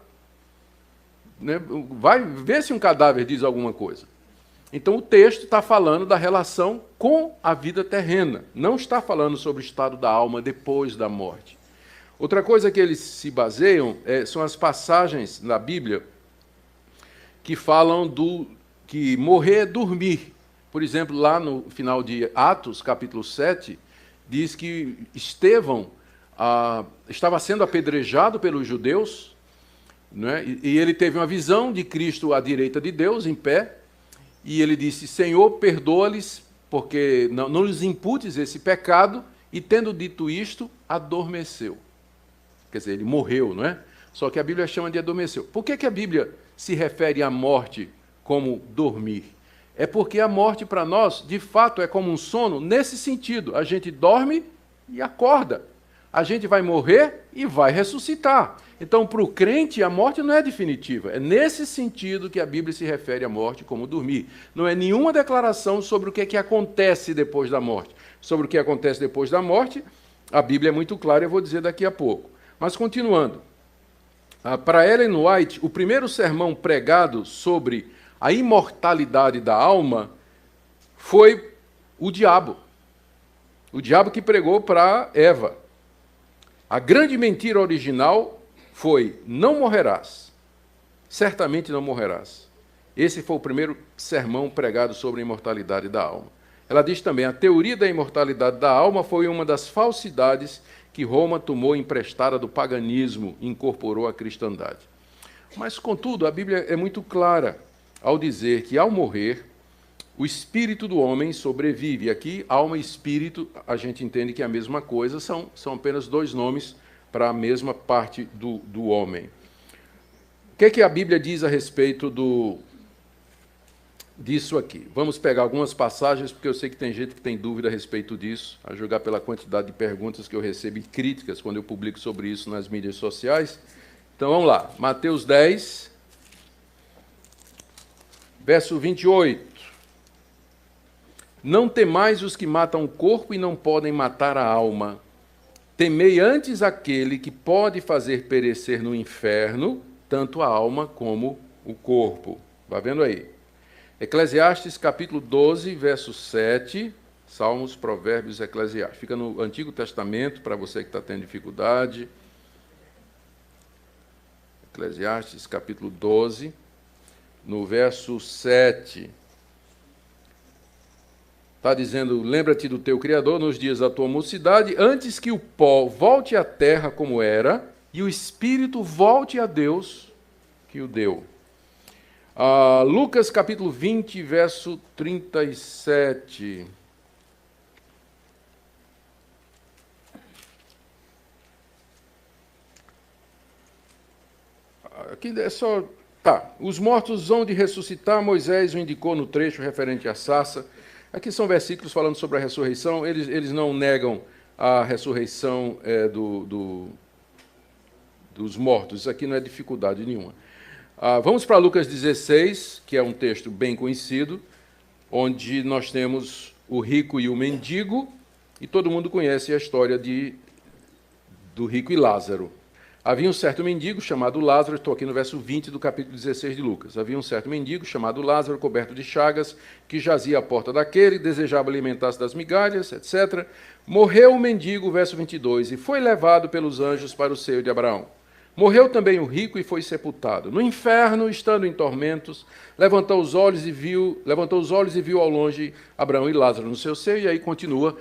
Né? Vai ver se um cadáver diz alguma coisa. Então o texto está falando da relação com a vida terrena, não está falando sobre o estado da alma depois da morte. Outra coisa que eles se baseiam são as passagens na Bíblia que falam que morrer é dormir. Por exemplo, lá no final de Atos, capítulo 7, diz que Estevão estava sendo apedrejado pelos judeus, né? E ele teve uma visão de Cristo à direita de Deus, em pé, e ele disse: Senhor, perdoa-lhes, porque não lhes imputes esse pecado, e tendo dito isto, adormeceu. Quer dizer, ele morreu, não é? Só que a Bíblia chama de adormeceu. Por que a Bíblia se refere à morte como dormir? É porque a morte para nós, de fato, é como um sono nesse sentido. A gente dorme e acorda. A gente vai morrer e vai ressuscitar. Então, para o crente, a morte não é definitiva. É nesse sentido que a Bíblia se refere à morte como dormir. Não é nenhuma declaração sobre o que é que acontece depois da morte. Sobre o que acontece depois da morte, a Bíblia é muito clara, eu vou dizer daqui a pouco. Mas, continuando. Para Ellen White, o primeiro sermão pregado sobre a imortalidade da alma foi o diabo. O diabo que pregou para Eva. A grande mentira original foi: não morrerás. Certamente não morrerás. Esse foi o primeiro sermão pregado sobre a imortalidade da alma. Ela diz também: a teoria da imortalidade da alma foi uma das falsidades que Roma tomou emprestada do paganismo e incorporou à cristandade. Mas, contudo, a Bíblia é muito clara ao dizer que, ao morrer, o espírito do homem sobrevive. E aqui, alma e espírito, a gente entende que é a mesma coisa, são apenas dois nomes para a mesma parte do homem. O que é que a Bíblia diz a respeito disso aqui? Vamos pegar algumas passagens, porque eu sei que tem gente que tem dúvida a respeito disso, a julgar pela quantidade de perguntas que eu recebo e críticas quando eu publico sobre isso nas mídias sociais. Então, vamos lá. Mateus 10, verso 28. Não temais os que matam o corpo e não podem matar a alma. Temei antes aquele que pode fazer perecer no inferno tanto a alma como o corpo. Vai vendo aí. Eclesiastes capítulo 12, verso 7. Salmos, Provérbios, Eclesiastes. Fica no Antigo Testamento, para você que está tendo dificuldade. Eclesiastes capítulo 12, no verso 7. Está dizendo: lembra-te do teu Criador nos dias da tua mocidade, antes que o pó volte à terra como era, e o Espírito volte a Deus que o deu. Lucas capítulo 20, verso 37. Aqui é só... Os mortos vão de ressuscitar, Moisés o indicou no trecho referente à sarça. Aqui são versículos falando sobre a ressurreição. Eles não negam a ressurreição dos mortos. Isso aqui não é dificuldade nenhuma. Vamos para Lucas 16, que é um texto bem conhecido, onde nós temos o rico e o mendigo, e todo mundo conhece a história do rico e Lázaro. Havia um certo mendigo chamado Lázaro, estou aqui no verso 20 do capítulo 16 de Lucas. Havia um certo mendigo chamado Lázaro, coberto de chagas, que jazia à porta daquele, desejava alimentar-se das migalhas, etc. Morreu o mendigo, verso 22, e foi levado pelos anjos para o seio de Abraão. Morreu também o rico e foi sepultado. No inferno, estando em tormentos, levantou os olhos e viu ao longe Abraão e Lázaro no seu seio, e aí continua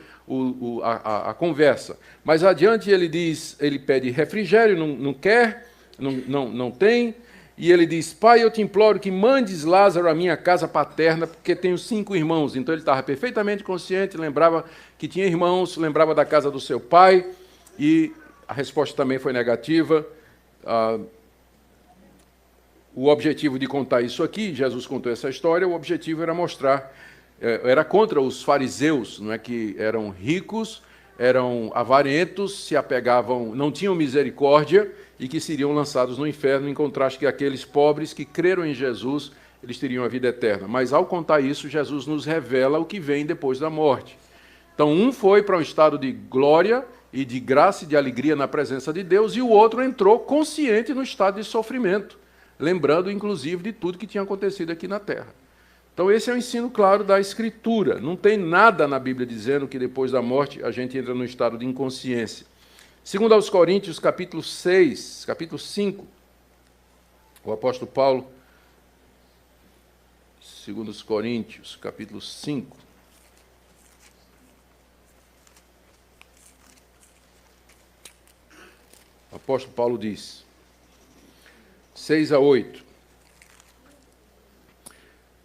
a conversa. Mais adiante ele pede refrigério, não quer, não tem, e ele diz: Pai, eu te imploro que mandes Lázaro à minha casa paterna, porque tenho 5 irmãos. Então ele estava perfeitamente consciente, lembrava que tinha irmãos, lembrava da casa do seu pai, e a resposta também foi negativa. O objetivo de contar isso aqui, Jesus contou essa história, o objetivo era mostrar, era contra os fariseus, não é, que eram ricos, eram avarentos, se apegavam, não tinham misericórdia e que seriam lançados no inferno, em contraste que aqueles pobres que creram em Jesus, eles teriam a vida eterna. Mas ao contar isso, Jesus nos revela o que vem depois da morte. Então, um foi para um estado de glória e de graça e de alegria na presença de Deus, e o outro entrou consciente no estado de sofrimento, lembrando, inclusive, de tudo que tinha acontecido aqui na terra. Então, esse é o ensino claro da Escritura. Não tem nada na Bíblia dizendo que depois da morte a gente entra no estado de inconsciência. Segundo aos Coríntios, capítulo 6, capítulo 5, o apóstolo Paulo, segundo os Coríntios, capítulo 5, o apóstolo Paulo diz, 6 a 8,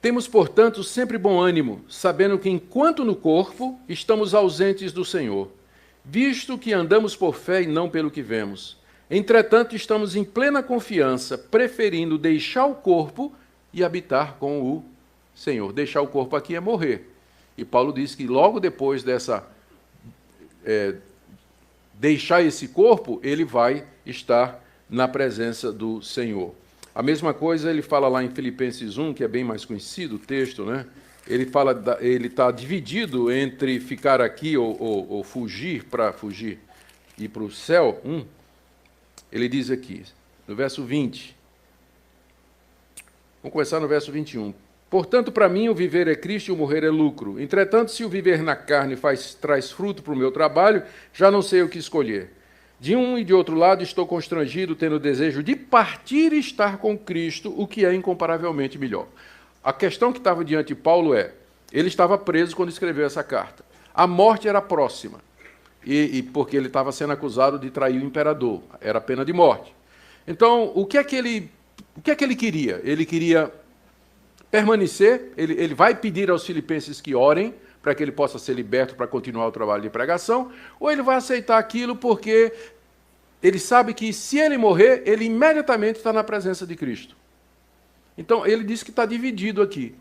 temos, portanto, sempre bom ânimo, sabendo que, enquanto no corpo, estamos ausentes do Senhor, visto que andamos por fé e não pelo que vemos. Entretanto, estamos em plena confiança, preferindo deixar o corpo e habitar com o Senhor. Deixar o corpo aqui é morrer. E Paulo diz que logo depois deixar esse corpo, ele vai estar na presença do Senhor. A mesma coisa ele fala lá em Filipenses 1, que é bem mais conhecido o texto, né? Ele está dividido entre ficar aqui ou fugir e ir para o céu. Ele diz aqui, no verso 20. Vamos começar no verso 21. Portanto, para mim, o viver é Cristo e o morrer é lucro. Entretanto, se o viver na carne traz fruto para o meu trabalho, já não sei o que escolher. De um e de outro lado, estou constrangido, tendo o desejo de partir e estar com Cristo, o que é incomparavelmente melhor. A questão que estava diante de Paulo ele estava preso quando escreveu essa carta. A morte era próxima, porque ele estava sendo acusado de trair o imperador, era pena de morte. Então, o que é que ele queria? Ele queria permanecer, ele vai pedir aos filipenses que orem, para que ele possa ser liberto para continuar o trabalho de pregação, ou ele vai aceitar aquilo porque ele sabe que, se ele morrer, ele imediatamente está na presença de Cristo. Então, ele diz que está dividido aqui.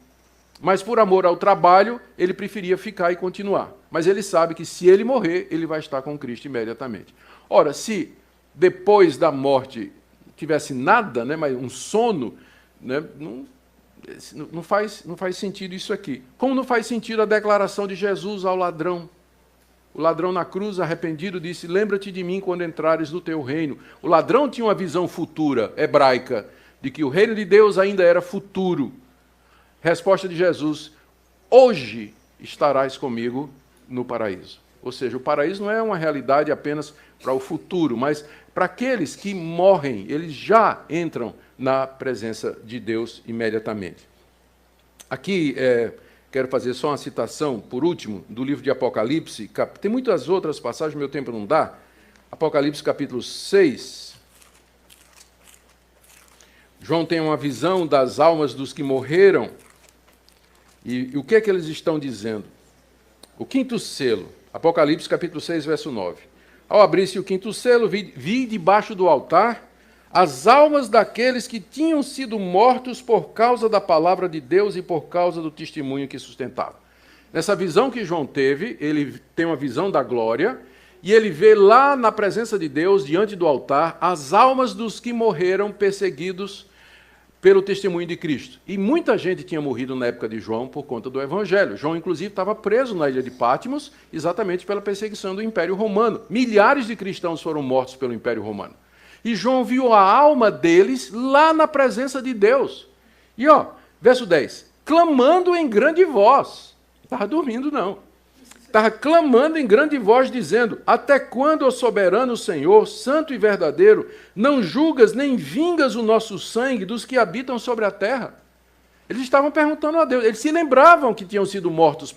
Mas, por amor ao trabalho, ele preferia ficar e continuar. Mas ele sabe que, se ele morrer, ele vai estar com Cristo imediatamente. Ora, se depois da morte tivesse nada, né, mas um sono, né, não faz sentido isso aqui. Como não faz sentido a declaração de Jesus ao ladrão? O ladrão na cruz, arrependido, disse: lembra-te de mim quando entrares no teu reino. O ladrão tinha uma visão futura, hebraica, de que o reino de Deus ainda era futuro. Resposta de Jesus: hoje estarás comigo no paraíso. Ou seja, o paraíso não é uma realidade apenas para o futuro, mas para aqueles que morrem, eles já entram na presença de Deus imediatamente. Aqui quero fazer só uma citação, por último, do livro de Apocalipse. Tem muitas outras passagens, meu tempo não dá. Apocalipse capítulo 6. João tem uma visão das almas dos que morreram. E o que é que eles estão dizendo? O quinto selo, Apocalipse capítulo 6, verso 9. Ao abrir-se o quinto selo, vi debaixo do altar as almas daqueles que tinham sido mortos por causa da palavra de Deus e por causa do testemunho que sustentavam. Nessa visão que João teve, ele tem uma visão da glória, e ele vê lá na presença de Deus, diante do altar, as almas dos que morreram perseguidos pelo testemunho de Cristo. E muita gente tinha morrido na época de João por conta do Evangelho. João, inclusive, estava preso na ilha de Patmos, exatamente pela perseguição do Império Romano. Milhares de cristãos foram mortos pelo Império Romano. E João viu a alma deles lá na presença de Deus. E, verso 10, clamando em grande voz. Não estava dormindo, não. Estava clamando em grande voz, dizendo: até quando, ó soberano Senhor, santo e verdadeiro, não julgas nem vingas o nosso sangue dos que habitam sobre a terra? Eles estavam perguntando a Deus, eles se lembravam que tinham sido mortos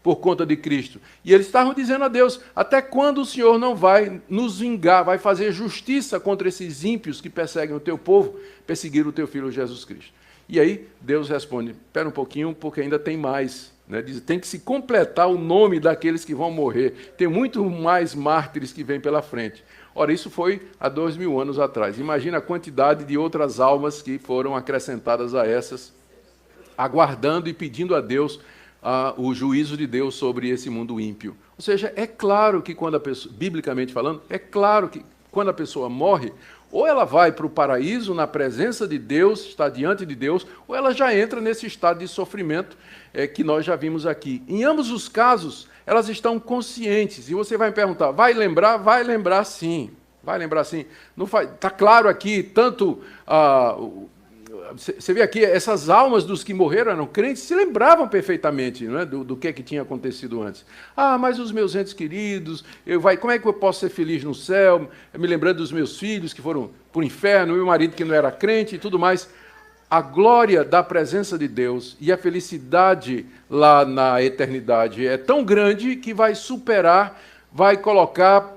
por conta de Cristo. E eles estavam dizendo a Deus: até quando o Senhor não vai nos vingar, vai fazer justiça contra esses ímpios que perseguem o teu povo, perseguir o teu Filho Jesus Cristo? E aí Deus responde: espera um pouquinho, porque ainda tem mais. Diz, tem que se completar o nome daqueles que vão morrer. Tem muito mais mártires que vêm pela frente. Ora, isso foi há 2000 anos atrás. Imagina a quantidade de outras almas que foram acrescentadas a essas, aguardando e pedindo a Deus o juízo de Deus sobre esse mundo ímpio. Ou seja, é claro que quando a pessoa, biblicamente falando, é claro que quando a pessoa morre, ou ela vai para o paraíso, na presença de Deus, está diante de Deus, ou ela já entra nesse estado de sofrimento que nós já vimos aqui. Em ambos os casos, elas estão conscientes. E você vai me perguntar, vai lembrar? Vai lembrar sim. Vai lembrar sim. Está claro aqui, tanto... Você vê aqui, essas almas dos que morreram eram crentes, se lembravam perfeitamente, não é, do que tinha acontecido antes. Mas os meus entes queridos, como é que eu posso ser feliz no céu? Me lembrando dos meus filhos que foram para o inferno, meu marido que não era crente e tudo mais. A glória da presença de Deus e a felicidade lá na eternidade é tão grande que vai superar, vai colocar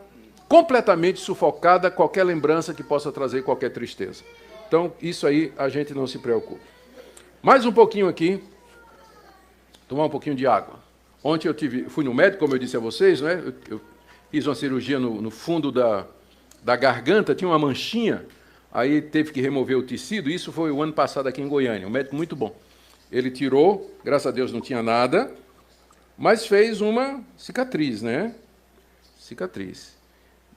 completamente sufocada qualquer lembrança que possa trazer qualquer tristeza. Então, isso aí a gente não se preocupa. Mais um pouquinho aqui. Tomar um pouquinho de água. Ontem fui no médico, como eu disse a vocês, né? Eu fiz uma cirurgia no fundo da garganta, tinha uma manchinha, aí teve que remover o tecido. Isso foi o ano passado aqui em Goiânia. Um médico muito bom. Ele tirou, graças a Deus não tinha nada, mas fez uma cicatriz, né? Cicatriz.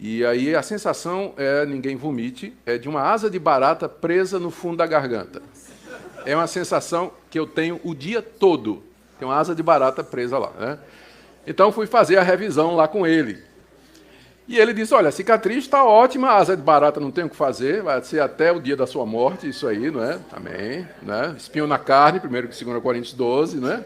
E aí a sensação ninguém vomite, é de uma asa de barata presa no fundo da garganta. É uma sensação que eu tenho o dia todo. Tem uma asa de barata presa lá, né? Então fui fazer a revisão lá com ele. E ele disse: olha, a cicatriz está ótima, a asa de barata não tem o que fazer, vai ser até o dia da sua morte, isso aí, não é? Amém. Né? Espinho na carne, 2 Coríntios 12, né?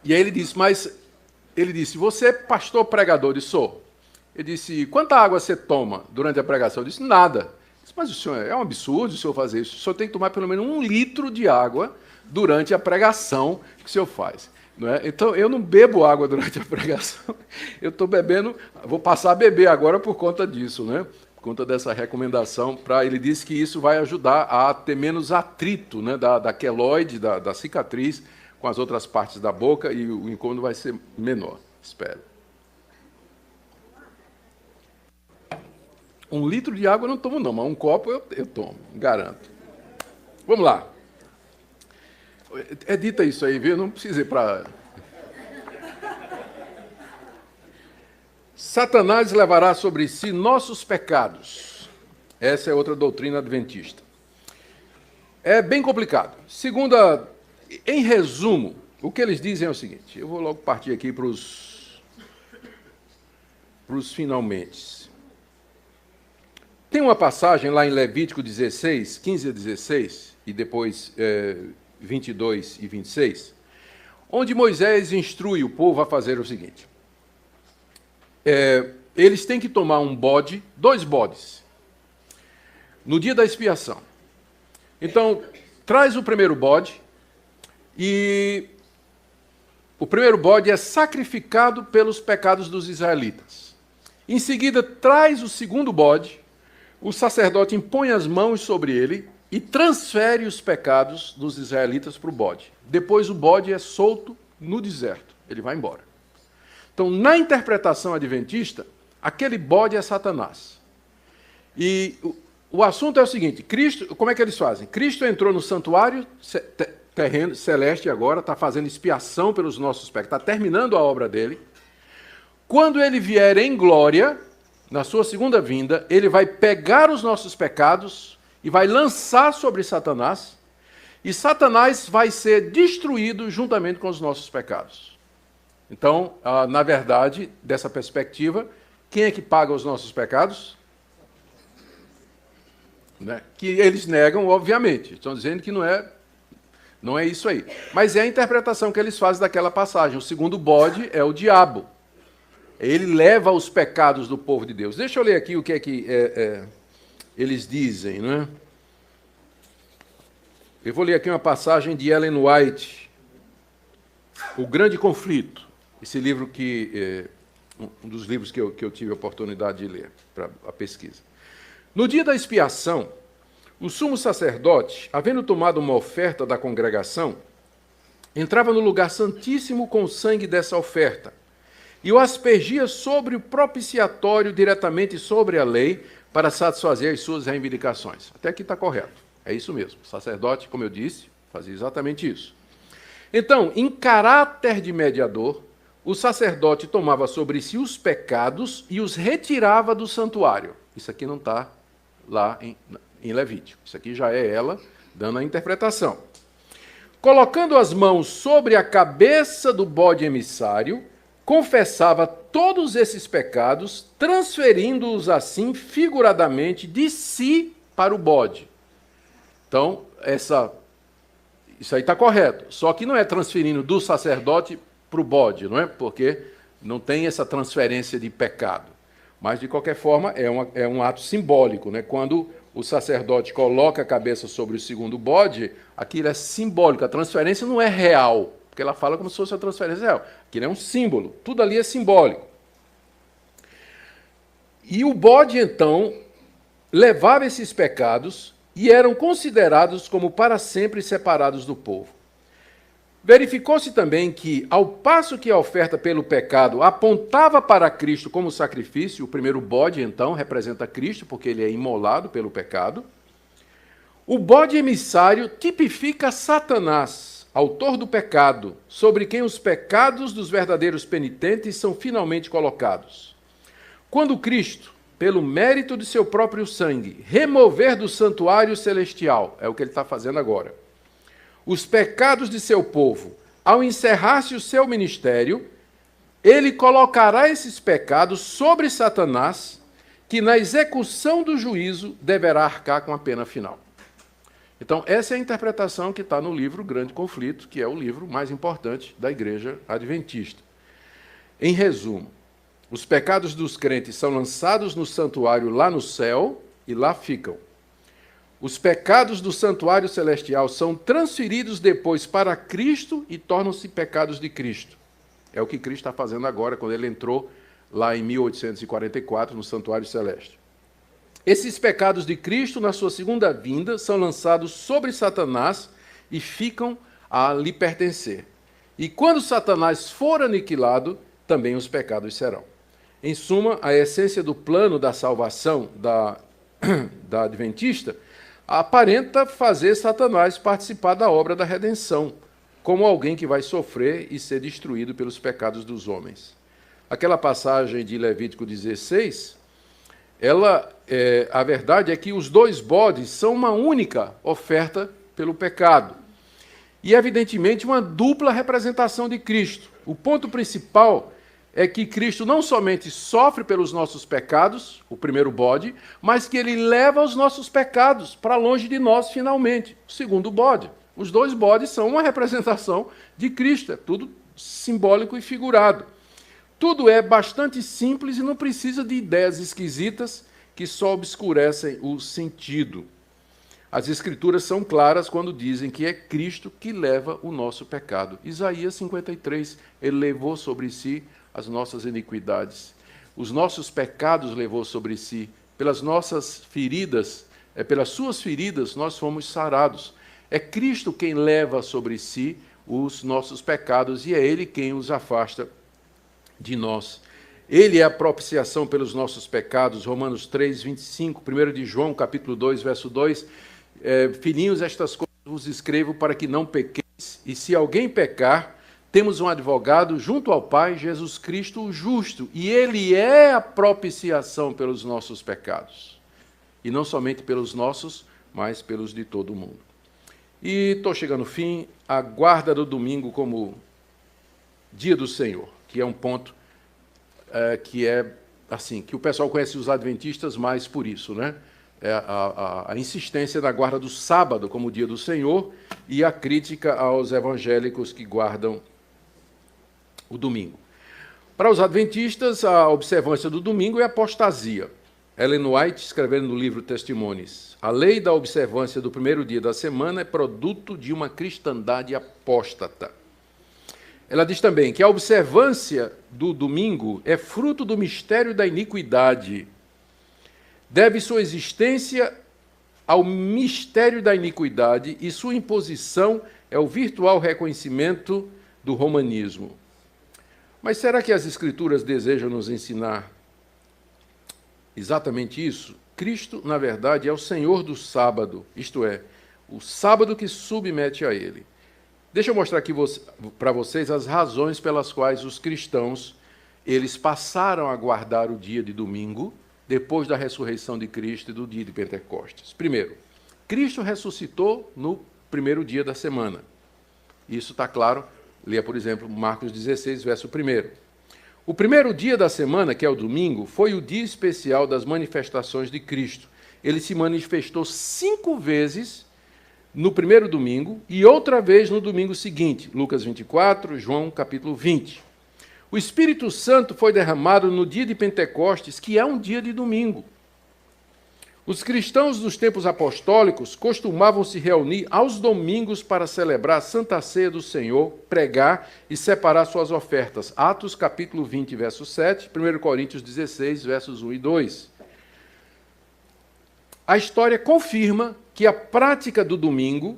E aí ele disse: você é pastor pregador? Eu disse: sou. Ele disse: quanta água você toma durante a pregação? Eu disse: nada. Eu disse: mas o senhor, é um absurdo o senhor fazer isso. O senhor tem que tomar pelo menos 1 litro de água durante a pregação que o senhor faz. Não é? Então, eu não bebo água durante a pregação. Eu estou bebendo, vou passar a beber agora por conta disso, né? Por conta dessa recomendação. Ele disse que isso vai ajudar a ter menos atrito, né, da queloide, da cicatriz, com as outras partes da boca, e o incômodo vai ser menor, espero. 1 litro de água eu não tomo, não, mas 1 copo eu tomo, garanto. Vamos lá. É dita isso aí, viu? Não precisa ir para... Satanás levará sobre si nossos pecados. Essa é outra doutrina adventista. É bem complicado. Em resumo, o que eles dizem é o seguinte, eu vou logo partir aqui para os finalmente. Tem uma passagem lá em Levítico 16, 15 a 16, e depois 22 e 26, onde Moisés instrui o povo a fazer o seguinte. Eles têm que tomar 2 bodes, no dia da expiação. Então, traz o primeiro bode, e o primeiro bode é sacrificado pelos pecados dos israelitas. Em seguida, traz o segundo bode, o sacerdote impõe as mãos sobre ele e transfere os pecados dos israelitas para o bode. Depois o bode é solto no deserto, ele vai embora. Então, na interpretação adventista, aquele bode é Satanás. E o assunto é o seguinte, Cristo, como é que eles fazem? Cristo entrou no santuário terreno celeste agora, está fazendo expiação pelos nossos pecados, está terminando a obra dele. Quando ele vier em glória, na sua segunda vinda, ele vai pegar os nossos pecados e vai lançar sobre Satanás, e Satanás vai ser destruído juntamente com os nossos pecados. Então, na verdade, dessa perspectiva, quem é que paga os nossos pecados? Né? Que eles negam, obviamente. Estão dizendo que não é isso aí. Mas é a interpretação que eles fazem daquela passagem. O segundo bode é o diabo. Ele leva os pecados do povo de Deus. Deixa eu ler aqui o que é que eles dizem, né? Eu vou ler aqui uma passagem de Ellen White, O Grande Conflito. Esse livro que um dos livros que eu tive a oportunidade de ler para a pesquisa. No dia da expiação, o sumo sacerdote, havendo tomado uma oferta da congregação, entrava no lugar santíssimo com o sangue dessa oferta e o aspergia sobre o propiciatório, diretamente sobre a lei, para satisfazer as suas reivindicações. Até aqui está correto. É isso mesmo. O sacerdote, como eu disse, fazia exatamente isso. Então, em caráter de mediador, o sacerdote tomava sobre si os pecados e os retirava do santuário. Isso aqui não está lá em Levítico. Isso aqui já é ela dando a interpretação. Colocando as mãos sobre a cabeça do bode emissário, confessava todos esses pecados, transferindo-os assim figuradamente de si para o bode. Então, isso aí está correto. Só que não é transferindo do sacerdote para o bode, não é? Porque não tem essa transferência de pecado. Mas, de qualquer forma, é um ato simbólico, né? Quando o sacerdote coloca a cabeça sobre o segundo bode, aquilo é simbólico. A transferência não é real, porque ela fala como se fosse a transferência real. Aquilo é um símbolo. Tudo ali é simbólico. E o bode, então, levava esses pecados e eram considerados como para sempre separados do povo. Verificou-se também que, ao passo que a oferta pelo pecado apontava para Cristo como sacrifício, o primeiro bode, então, representa Cristo, porque ele é imolado pelo pecado, o bode emissário tipifica Satanás, autor do pecado, sobre quem os pecados dos verdadeiros penitentes são finalmente colocados. Quando Cristo, pelo mérito de seu próprio sangue, remover do santuário celestial, é o que ele está fazendo agora, os pecados de seu povo, ao encerrar-se o seu ministério, ele colocará esses pecados sobre Satanás, que na execução do juízo deverá arcar com a pena final. Então, essa é a interpretação que está no livro Grande Conflito, que é o livro mais importante da Igreja Adventista. Em resumo, os pecados dos crentes são lançados no santuário lá no céu e lá ficam. Os pecados do santuário celestial são transferidos depois para Cristo e tornam-se pecados de Cristo. É o que Cristo está fazendo agora, quando ele entrou lá em 1844 no santuário celeste. Esses pecados de Cristo, na sua segunda vinda, são lançados sobre Satanás e ficam a lhe pertencer. E quando Satanás for aniquilado, também os pecados serão. Em suma, a essência do plano da salvação da Adventista aparenta fazer Satanás participar da obra da redenção, como alguém que vai sofrer e ser destruído pelos pecados dos homens. Aquela passagem de Levítico 16, a verdade é que os dois bodes são uma única oferta pelo pecado. E, evidentemente, uma dupla representação de Cristo. O ponto principal é que Cristo não somente sofre pelos nossos pecados, o primeiro bode, mas que ele leva os nossos pecados para longe de nós finalmente, o segundo bode. Os dois bodes são uma representação de Cristo, é tudo simbólico e figurado. Tudo é bastante simples e não precisa de ideias esquisitas que só obscurecem o sentido. As Escrituras são claras quando dizem que é Cristo que leva o nosso pecado. Isaías 53, ele levou sobre si as nossas iniquidades. Os nossos pecados levou sobre si. Pelas nossas feridas, pelas suas feridas, nós fomos sarados. É Cristo quem leva sobre si os nossos pecados e é Ele quem os afasta de nós. Ele é a propiciação pelos nossos pecados. Romanos 3, 25, 1 de João, capítulo 2, verso 2. Filhinhos, estas coisas vos escrevo para que não pequeis, e se alguém pecar, temos um advogado junto ao Pai, Jesus Cristo o justo, e ele é a propiciação pelos nossos pecados. E não somente pelos nossos, mas pelos de todo mundo. E estou chegando ao fim, a guarda do domingo como dia do Senhor, que é um ponto que é assim, que o pessoal conhece os adventistas mais por isso, né? A insistência da guarda do sábado como dia do Senhor e a crítica aos evangélicos que guardam o domingo. Para os adventistas, a observância do domingo é apostasia. Ellen White, escrevendo no livro Testemunhos, a lei da observância do primeiro dia da semana é produto de uma cristandade apóstata. Ela diz também que a observância do domingo é fruto do mistério da iniquidade. Deve sua existência ao mistério da iniquidade e sua imposição é o virtual reconhecimento do romanismo. Mas será que as Escrituras desejam nos ensinar exatamente isso? Cristo, na verdade, é o Senhor do sábado, isto é, o sábado que submete a ele. Deixa eu mostrar aqui para vocês as razões pelas quais os cristãos eles passaram a guardar o dia de domingo depois da ressurreição de Cristo e do dia de Pentecostes. Primeiro, Cristo ressuscitou no primeiro dia da semana. Isso está claro. Leia, por exemplo, Marcos 16, verso 1. O primeiro dia da semana, que é o domingo, foi o dia especial das manifestações de Cristo. Ele se manifestou 5 vezes no primeiro domingo e outra vez no domingo seguinte, Lucas 24, João capítulo 20. O Espírito Santo foi derramado no dia de Pentecostes, que é um dia de domingo. Os cristãos dos tempos apostólicos costumavam se reunir aos domingos para celebrar a Santa Ceia do Senhor, pregar e separar suas ofertas. Atos capítulo 20, verso 7, 1 Coríntios 16, versos 1 e 2. A história confirma que a prática do domingo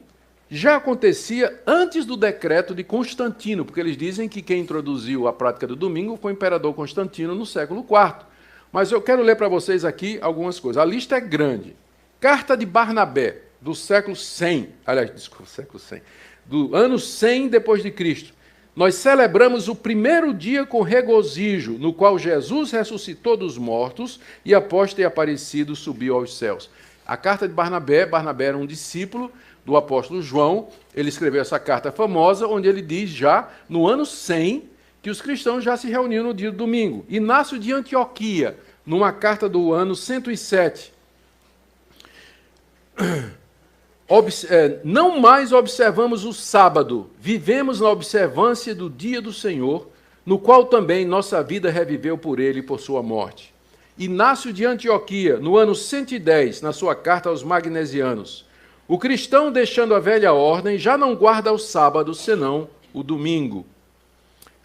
já acontecia antes do decreto de Constantino, porque eles dizem que quem introduziu a prática do domingo foi o imperador Constantino no século IV. Mas eu quero ler para vocês aqui algumas coisas. A lista é grande. Carta de Barnabé, do século 100, aliás, desculpa, século 100, do ano 100 depois de Cristo. Nós celebramos o primeiro dia com regozijo, no qual Jesus ressuscitou dos mortos e, após ter aparecido, subiu aos céus. A carta de Barnabé era um discípulo do apóstolo João. Ele escreveu essa carta famosa, onde ele diz já, no ano 100, que os cristãos já se reuniam no dia do domingo. Inácio de Antioquia, numa carta do ano 107. Não mais observamos o sábado, vivemos na observância do dia do Senhor, no qual também nossa vida reviveu por ele e por sua morte. Inácio de Antioquia, no ano 110, na sua carta aos Magnesianos. O cristão, deixando a velha ordem, já não guarda o sábado, senão o domingo.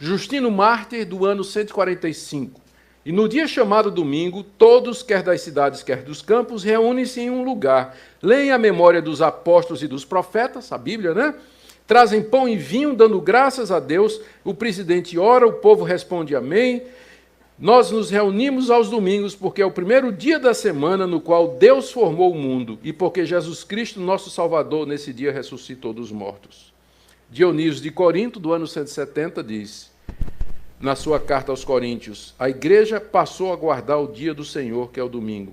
Justino Mártir, do ano 145. E no dia chamado domingo, todos, quer das cidades, quer dos campos, reúnem-se em um lugar, leem a memória dos apóstolos e dos profetas, a Bíblia, né? Trazem pão e vinho, dando graças a Deus, o presidente ora, o povo responde amém. Nós nos reunimos aos domingos porque é o primeiro dia da semana no qual Deus formou o mundo e porque Jesus Cristo, nosso Salvador, nesse dia ressuscitou dos mortos. Dionísio de Corinto, do ano 170, diz, na sua carta aos Coríntios, a igreja passou a guardar o dia do Senhor, que é o domingo.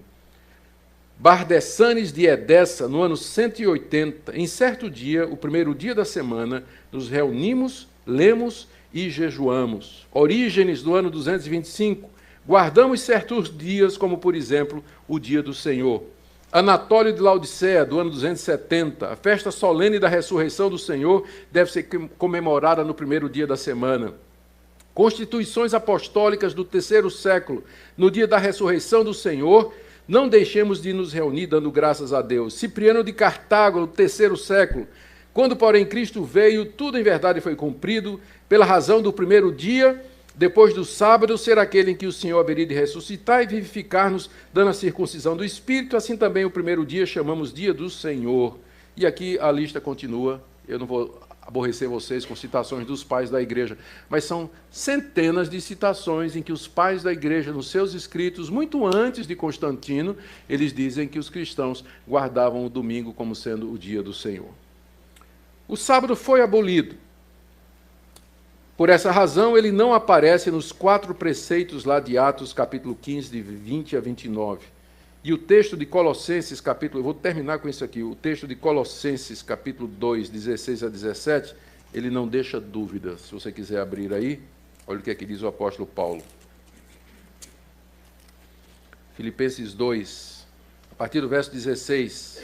Bardessanes de Edessa, no ano 180, em certo dia, o primeiro dia da semana, nos reunimos, lemos e jejuamos. Orígenes, do ano 225, guardamos certos dias, como, por exemplo, o dia do Senhor. Anatólio de Laodiceia, do ano 270, a festa solene da ressurreição do Senhor deve ser comemorada no primeiro dia da semana. Constituições apostólicas do terceiro século, no dia da ressurreição do Senhor, não deixemos de nos reunir dando graças a Deus. Cipriano de Cartago, no terceiro século, quando, porém, Cristo veio, tudo em verdade foi cumprido, pela razão do primeiro dia, depois do sábado, ser aquele em que o Senhor haveria de ressuscitar e vivificar-nos, dando a circuncisão do Espírito, assim também o primeiro dia chamamos dia do Senhor. E aqui a lista continua, eu não vou aborrecer vocês com citações dos pais da igreja, mas são centenas de citações em que os pais da igreja, nos seus escritos, muito antes de Constantino, eles dizem que os cristãos guardavam o domingo como sendo o dia do Senhor. O sábado foi abolido. Por essa razão, ele não aparece nos 4 preceitos lá de Atos, capítulo 15, de 20 a 29. E o texto de Colossenses, eu vou terminar com isso aqui, o texto de Colossenses, capítulo 2, 16 a 17, ele não deixa dúvida. Se você quiser abrir aí, olha o que é que diz o apóstolo Paulo. Filipenses 2, a partir do verso 16.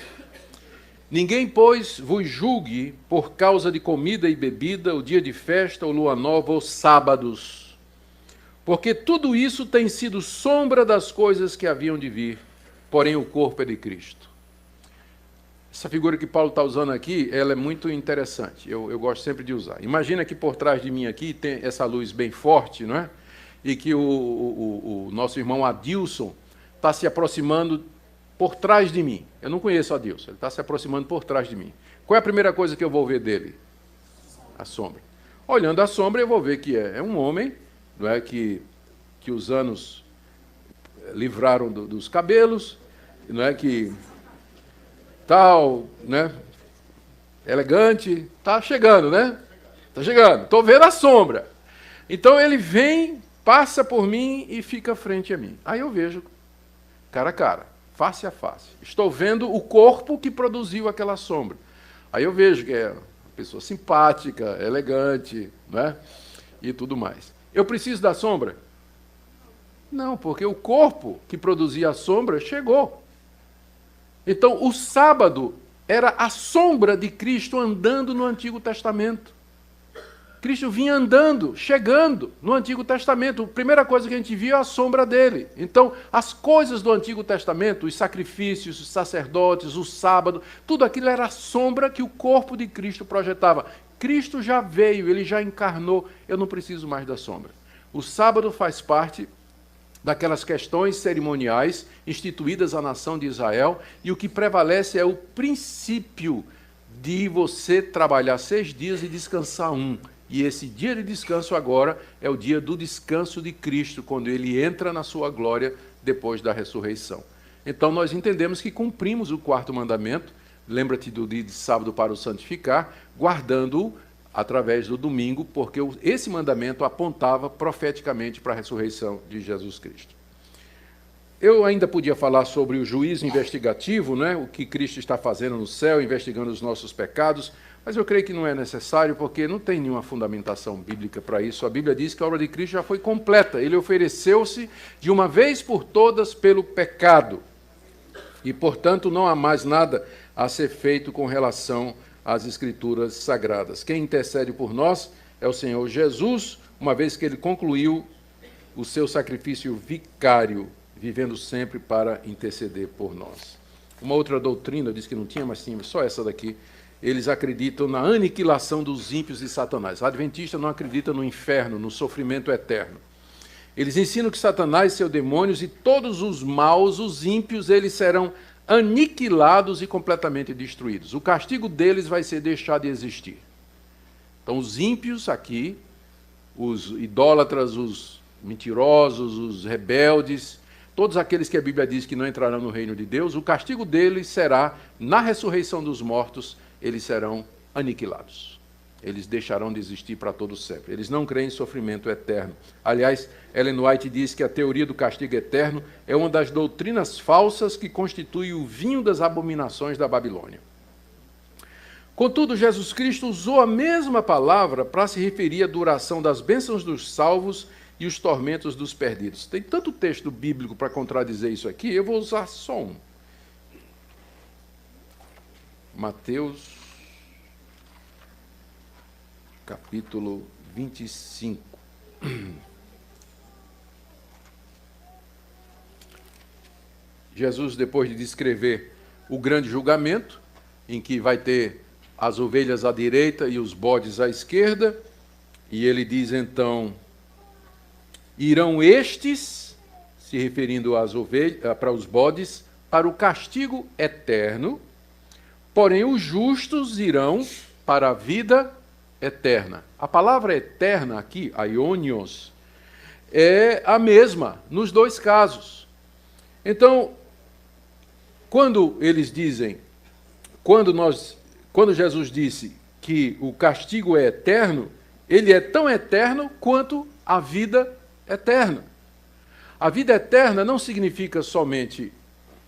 Ninguém, pois, vos julgue por causa de comida e bebida, o dia de festa, ou lua nova, ou sábados, porque tudo isso tem sido sombra das coisas que haviam de vir, porém o corpo é de Cristo. Essa figura que Paulo está usando aqui, ela é muito interessante, eu gosto sempre de usar. Imagina que por trás de mim aqui tem essa luz bem forte, não é? E que o nosso irmão Adilson está se aproximando por trás de mim. Eu não conheço Adilson, ele está se aproximando por trás de mim. Qual é a primeira coisa que eu vou ver dele? A sombra. Olhando a sombra, eu vou ver que é um homem, não é, que os anos livraram dos cabelos, não é, que tal, né, elegante, está chegando, né? Está chegando, estou vendo a sombra. Então ele vem, passa por mim e fica frente a mim. Aí eu vejo cara a cara, face a face. Estou vendo o corpo que produziu aquela sombra. Aí eu vejo que é uma pessoa simpática, elegante, né? E tudo mais. Eu preciso da sombra? Não, porque o corpo que produzia a sombra chegou. Então, o sábado era a sombra de Cristo andando no Antigo Testamento. Cristo vinha andando, chegando no Antigo Testamento. A primeira coisa que a gente viu é a sombra dele. Então, as coisas do Antigo Testamento, os sacrifícios, os sacerdotes, o sábado, tudo aquilo era a sombra que o corpo de Cristo projetava. Cristo já veio, ele já encarnou, eu não preciso mais da sombra. O sábado faz parte daquelas questões cerimoniais instituídas à nação de Israel, e o que prevalece é o princípio de você trabalhar 6 dias e descansar 1. E esse dia de descanso agora é o dia do descanso de Cristo, quando ele entra na sua glória depois da ressurreição. Então nós entendemos que cumprimos o 4º mandamento, lembra-te do dia de sábado para o santificar, guardando-o através do domingo, porque esse mandamento apontava profeticamente para a ressurreição de Jesus Cristo. Eu ainda podia falar sobre o juízo investigativo, né? O que Cristo está fazendo no céu, investigando os nossos pecados, mas eu creio que não é necessário, porque não tem nenhuma fundamentação bíblica para isso. A Bíblia diz que a obra de Cristo já foi completa. Ele ofereceu-se de uma vez por todas pelo pecado. E, portanto, não há mais nada a ser feito com relação às Escrituras Sagradas. Quem intercede por nós é o Senhor Jesus, uma vez que ele concluiu o seu sacrifício vicário, vivendo sempre para interceder por nós. Uma outra doutrina, diz que não tinha, mas tinha só essa daqui. Eles acreditam na aniquilação dos ímpios e Satanás. A adventista não acredita no inferno, no sofrimento eterno. Eles ensinam que Satanás, seus demônios e todos os maus, os ímpios, eles serão aniquilados e completamente destruídos. O castigo deles vai ser deixar de existir. Então, os ímpios aqui, os idólatras, os mentirosos, os rebeldes, todos aqueles que a Bíblia diz que não entrarão no reino de Deus, o castigo deles será, na ressurreição dos mortos, eles serão aniquilados. Eles deixarão de existir para todo sempre. Eles não creem em sofrimento eterno. Aliás, Ellen White diz que a teoria do castigo eterno é uma das doutrinas falsas que constitui o vinho das abominações da Babilônia. Contudo, Jesus Cristo usou a mesma palavra para se referir à duração das bênçãos dos salvos e os tormentos dos perdidos. Tem tanto texto bíblico para contradizer isso aqui, eu vou usar só um. Mateus, capítulo 25. Jesus, depois de descrever o grande julgamento, em que vai ter as ovelhas à direita e os bodes à esquerda, e ele diz então: irão estes, se referindo às ovelhas, para os bodes, para o castigo eterno, porém os justos irão para a vida eterna. A palavra eterna aqui, aionios, é a mesma nos dois casos. Então, quando eles dizem, quando Jesus disse que o castigo é eterno, Ele é tão eterno quanto a vida eterna. A vida eterna não significa somente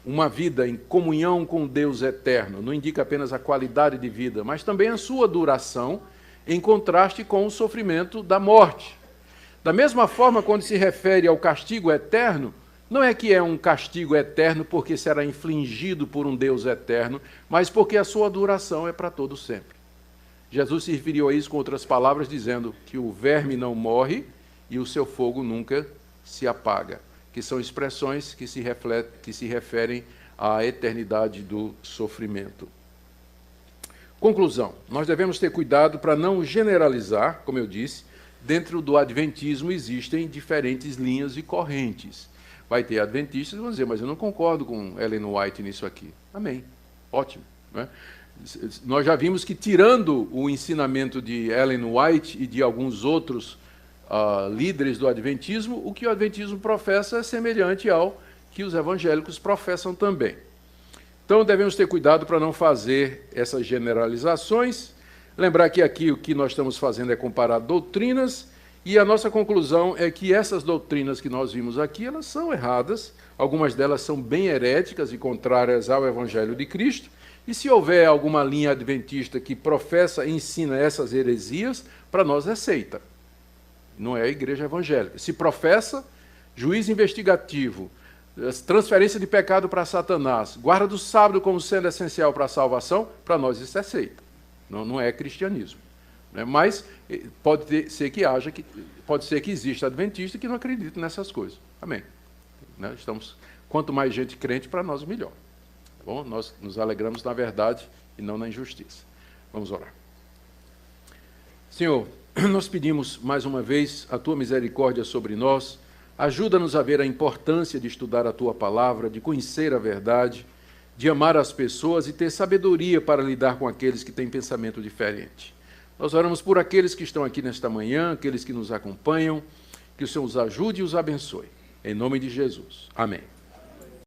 uma vida em comunhão com Deus eterno, não indica apenas a qualidade de vida, mas também a sua duração, em contraste com o sofrimento da morte. Da mesma forma, quando se refere ao castigo eterno, não é que é um castigo eterno porque será infligido por um Deus eterno, mas porque a sua duração é para todo sempre. Jesus se referiu a isso com outras palavras, dizendo que o verme não morre e o seu fogo nunca se apaga, que são expressões que se referem à eternidade do sofrimento. Conclusão, nós devemos ter cuidado para não generalizar, como eu disse, dentro do adventismo existem diferentes linhas e correntes. Vai ter adventistas que vão dizer, mas eu não concordo com Ellen White nisso aqui. Amém, ótimo, né? Nós já vimos que, tirando o ensinamento de Ellen White e de alguns outros líderes do adventismo, o que o adventismo professa é semelhante ao que os evangélicos professam também. Então, devemos ter cuidado para não fazer essas generalizações. Lembrar que aqui o que nós estamos fazendo é comparar doutrinas, e a nossa conclusão é que essas doutrinas que nós vimos aqui, elas são erradas, algumas delas são bem heréticas e contrárias ao Evangelho de Cristo, e se houver alguma linha adventista que professa e ensina essas heresias, para nós é seita. Não é a igreja evangélica. Se professa, juízo investigativo, transferência de pecado para Satanás, guarda do sábado como sendo essencial para a salvação, para nós isso é seita. Não é cristianismo. Né? Mas pode ser que exista adventista que não acredite nessas coisas. Amém. Né? Quanto mais gente crente, para nós melhor. Tá bom? Nós nos alegramos na verdade e não na injustiça. Vamos orar. Senhor, nós pedimos mais uma vez a Tua misericórdia sobre nós. Ajuda-nos a ver a importância de estudar a Tua palavra, de conhecer a verdade, de amar as pessoas e ter sabedoria para lidar com aqueles que têm pensamento diferente. Nós oramos por aqueles que estão aqui nesta manhã, aqueles que nos acompanham, que o Senhor os ajude e os abençoe. Em nome de Jesus. Amém.